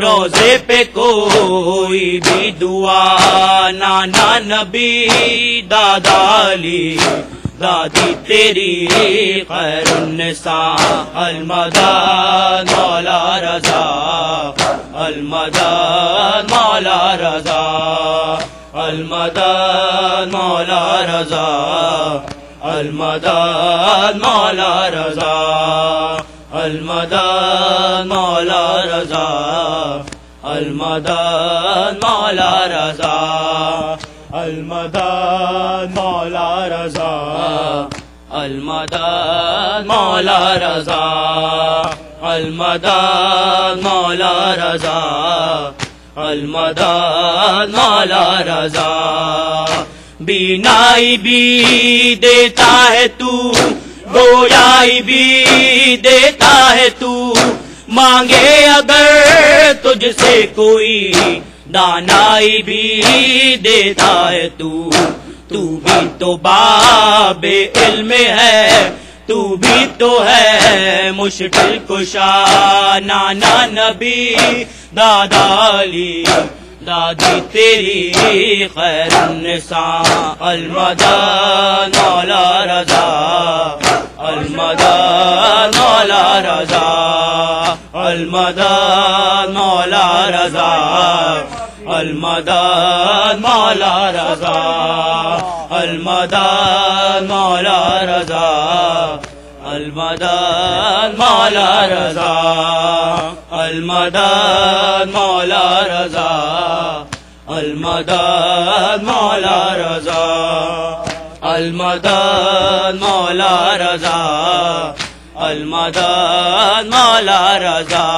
روزے پہ کوئی بھی دعا، نانا نبی دادا علی، دادی تیری خیر النساء، المدد مولا رضا، المدد مولا رضا، المدد مولا رضا، المدد مولا رضا، المدد مولا رضا، المدد مولا رضا، المدد مولا رضا، المدد مولا رضا، المدد مولا رضا، المدد مولا رضا۔ بینائی بھی دیتا ہے تو، گویائی بھی دیتا ہے تو، مانگے اگر تجھ سے کوئی، دانائی بھی دیتا ہے تو بھی تو باب علم ہے، تو بھی تو ہے مشکل کشا، نانا نبی دادا علی، دادی تیری خیر النساء، المدد مولا رضا، المدد مولا رضا، المدد مولا رضا، المدد مولا رضا، المدد مولا رضا، المدد مولا رضا، المدد مولا رضا، المدد مولا رضا، المدد مولا رضا، المدد مولا رضا۔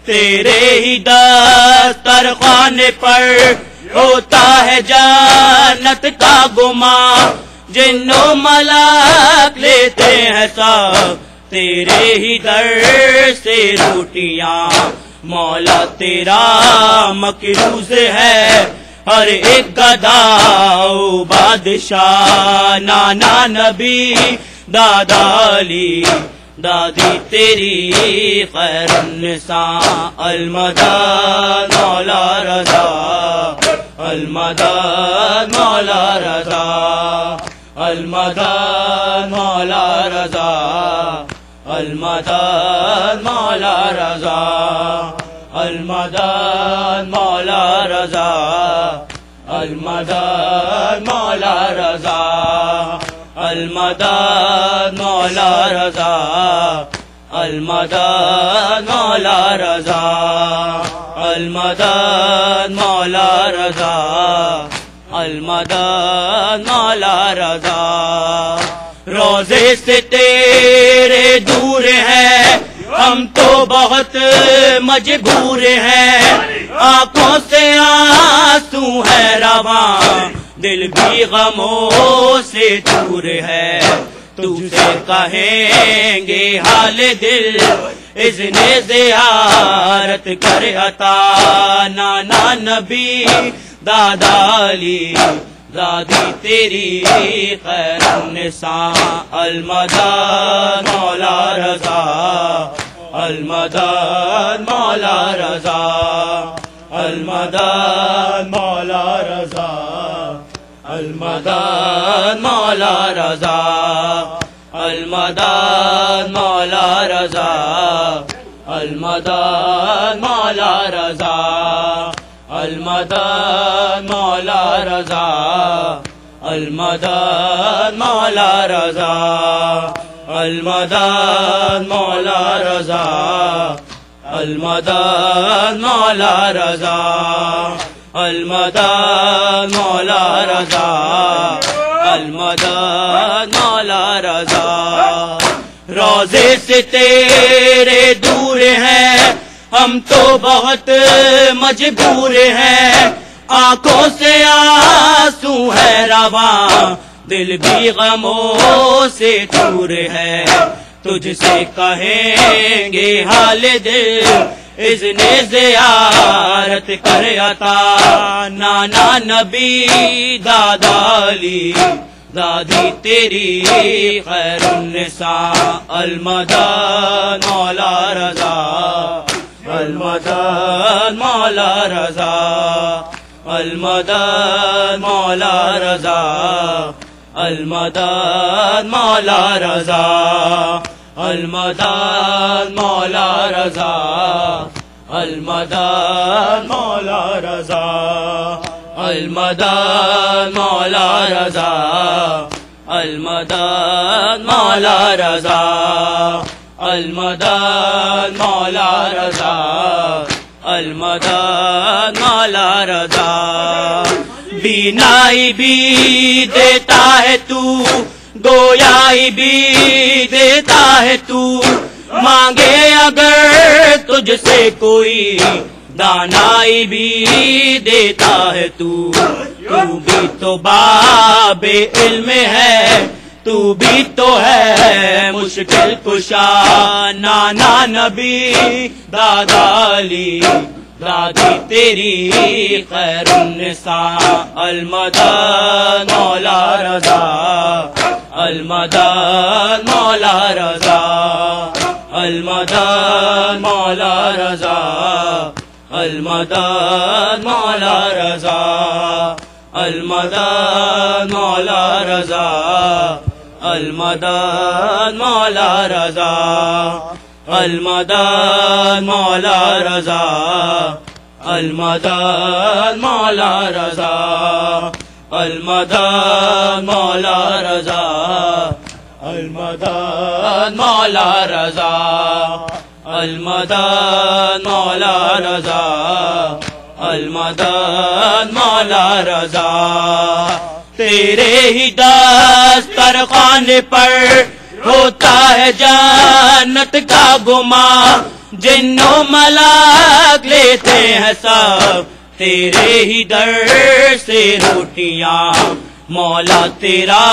تیرے ہی دسترخوان پر ہوتا ہے جنت کا گمان، جنو ملک لیتے ہیں سب تیرے ہی در سے روٹیاں، مولا تیرا مقروض ہے ہر ایک گدا و بادشاہ، نانا نبی دادا علی، دادی تیری خیر النساء، المدد مولا رضا، المدد مولا رضا، المدد مولا رضا، المدد مولا رضا، المدد مولا رضا، المدد مولا رضا، المدد مولا رضا، المدد مولا رضا، المدد مولا رضا، المدد مولا رضا۔ روزے سے تیرے دور ہیں ہم تو بہت مجبور ہیں، آنکھوں سے آنسو ہے رواں، دل بھی غموں سے دور ہے، تجھ سے کہیں گے حال دل، اذن زیارت کر عطا، نانا نبی دادا علی، دادی تیری خیر النساء، المدد مولا رضا، المدد مولا رضا، المدد مولا رضا، المدد مولا رضا، المدد مولا رضا، المدد مولا رضا، المدد مولا رضا، المدد مولا رضا، المدد مولا رضا، المدد مولا رضا، المدد مولا رضا، المدد مولا رضا۔ روزے سے تیرے دور ہیں ہم تو بہت مجبور ہیں، آنکھوں سے آنسو ہے رواں، دل بھی غموں سے دور ہے، تجھ سے کہیں گے حال دل، اذن زیارت کر عطا، نانا نبی دادا علی، دادی تیری خیر النساء، المدد مولا رضا، المدد مولا رضا المدد مولا رضا المدد مولا رضا المدد مولا رضا المدد مولا رضا المدد مولا رضا المدد مولا رضا المدد مولا رضا المدد مولا رضا بینائی بھی دیتا ہے تو گویائی بھی دیتا ہے تو مانگے اگر تجھ سے کوئی دانائی بھی دیتا ہے تو بھی تو باب علم ہے تو بھی تو ہے مشکل کشا نانا نبی دادا علی دادی تیری خیر النساء المدد مولا رضا المدد مولا رضا المدد مولا رضا المدد مولا رضا المدد مولا رضا المدد مولا رضا المدد مولا رضا المدد مولا رضا المدد مولا رضا المدد مولا رضا المدد مولا رضا المدد مولا رضا تیرے ہی دسترخوان پر ہوتا ہے جنت کا گما جنو ملاک لیتے ہیں سب تیرے ہی در سے روٹیاں مولا تیرا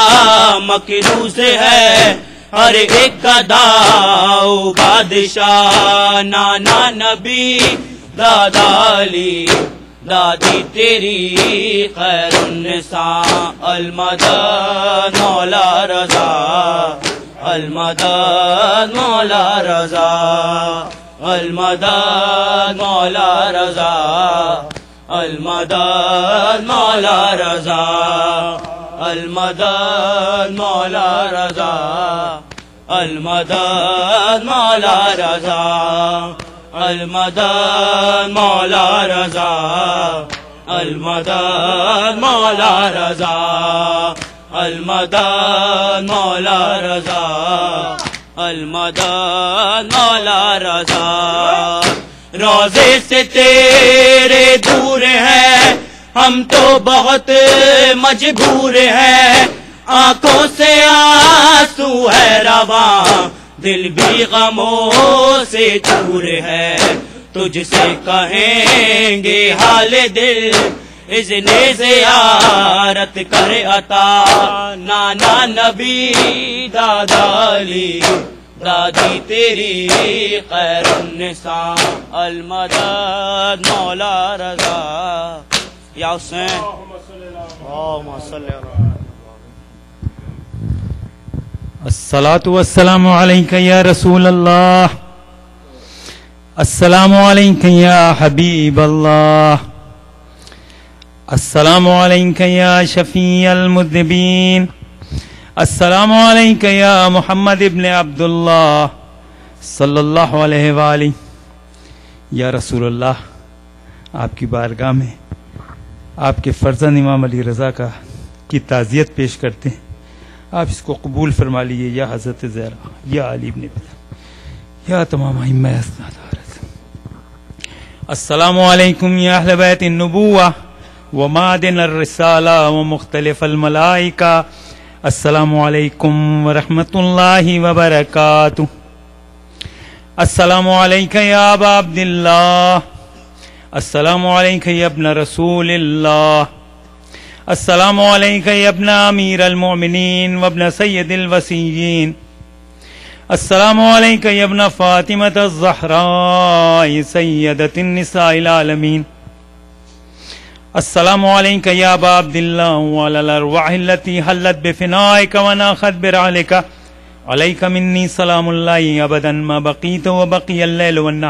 مقروض ہے ہر ایک گدا بادشاہ نانا نبی دادا علی دادی تیری خیر النساء المدد مولا رضا المدد مولا رضا المدد مولا رضا المدد مولا رضا المدد مولا رضا المدد مولا رضا المدد مولا رضا المدد مولا رضا المدد مولا رضا المدد مولا رضا روزے سے تیرے دور ہیں ہم تو بہت مجبور ہیں آنکھوں سے آنسو ہے رواں دل بھی غموں سے دور ہے تجھ سے کہیں گے حال دل اذن زیارت کر عطا نانا نبی دادا علی دادی تیری خیر النساء المدد مولا رضا یا حسین اللہم صلی اللہ الصلاة والسلام علیک یا رسول اللہ السلام علیک یا حبیب اللہ السلام علیک یا شفیع المذنبین السلام علیک یا محمد ابن عبداللہ صلی اللہ علیہ وآلہ یا رسول اللہ آپ کی بارگاہ میں آپ کے فرزند امام علی رضا کی تعزیت پیش کرتے ہیں آپ اس کو قبول فرما لیجیے یا حضرت زہرا یا علی ابن ابی یا تمام ائمہ اسناد السلام علیکم یا اہل بیت النبوہ ومعدن الرسالہ ومختلف الملائکہ السلام علیکم ورحمۃ اللہ وبرکاتہ السلام علیکم یا ابا عبداللہ السلام علیکم یا ابن رسول اللہ السلام علیکم یا ابن امیر المؤمنین وابن سید الوصیین السلام علیکم یا ابن فاطمة الزہراء سیدۃ النساء العالمین السلام علیکم یا ابا عبداللہ وعلی الارواح التي حلت بفنائک وناخت برعلک علیک منی سلام اللہ ابدا ما بقیت وبقی اللیل والنہار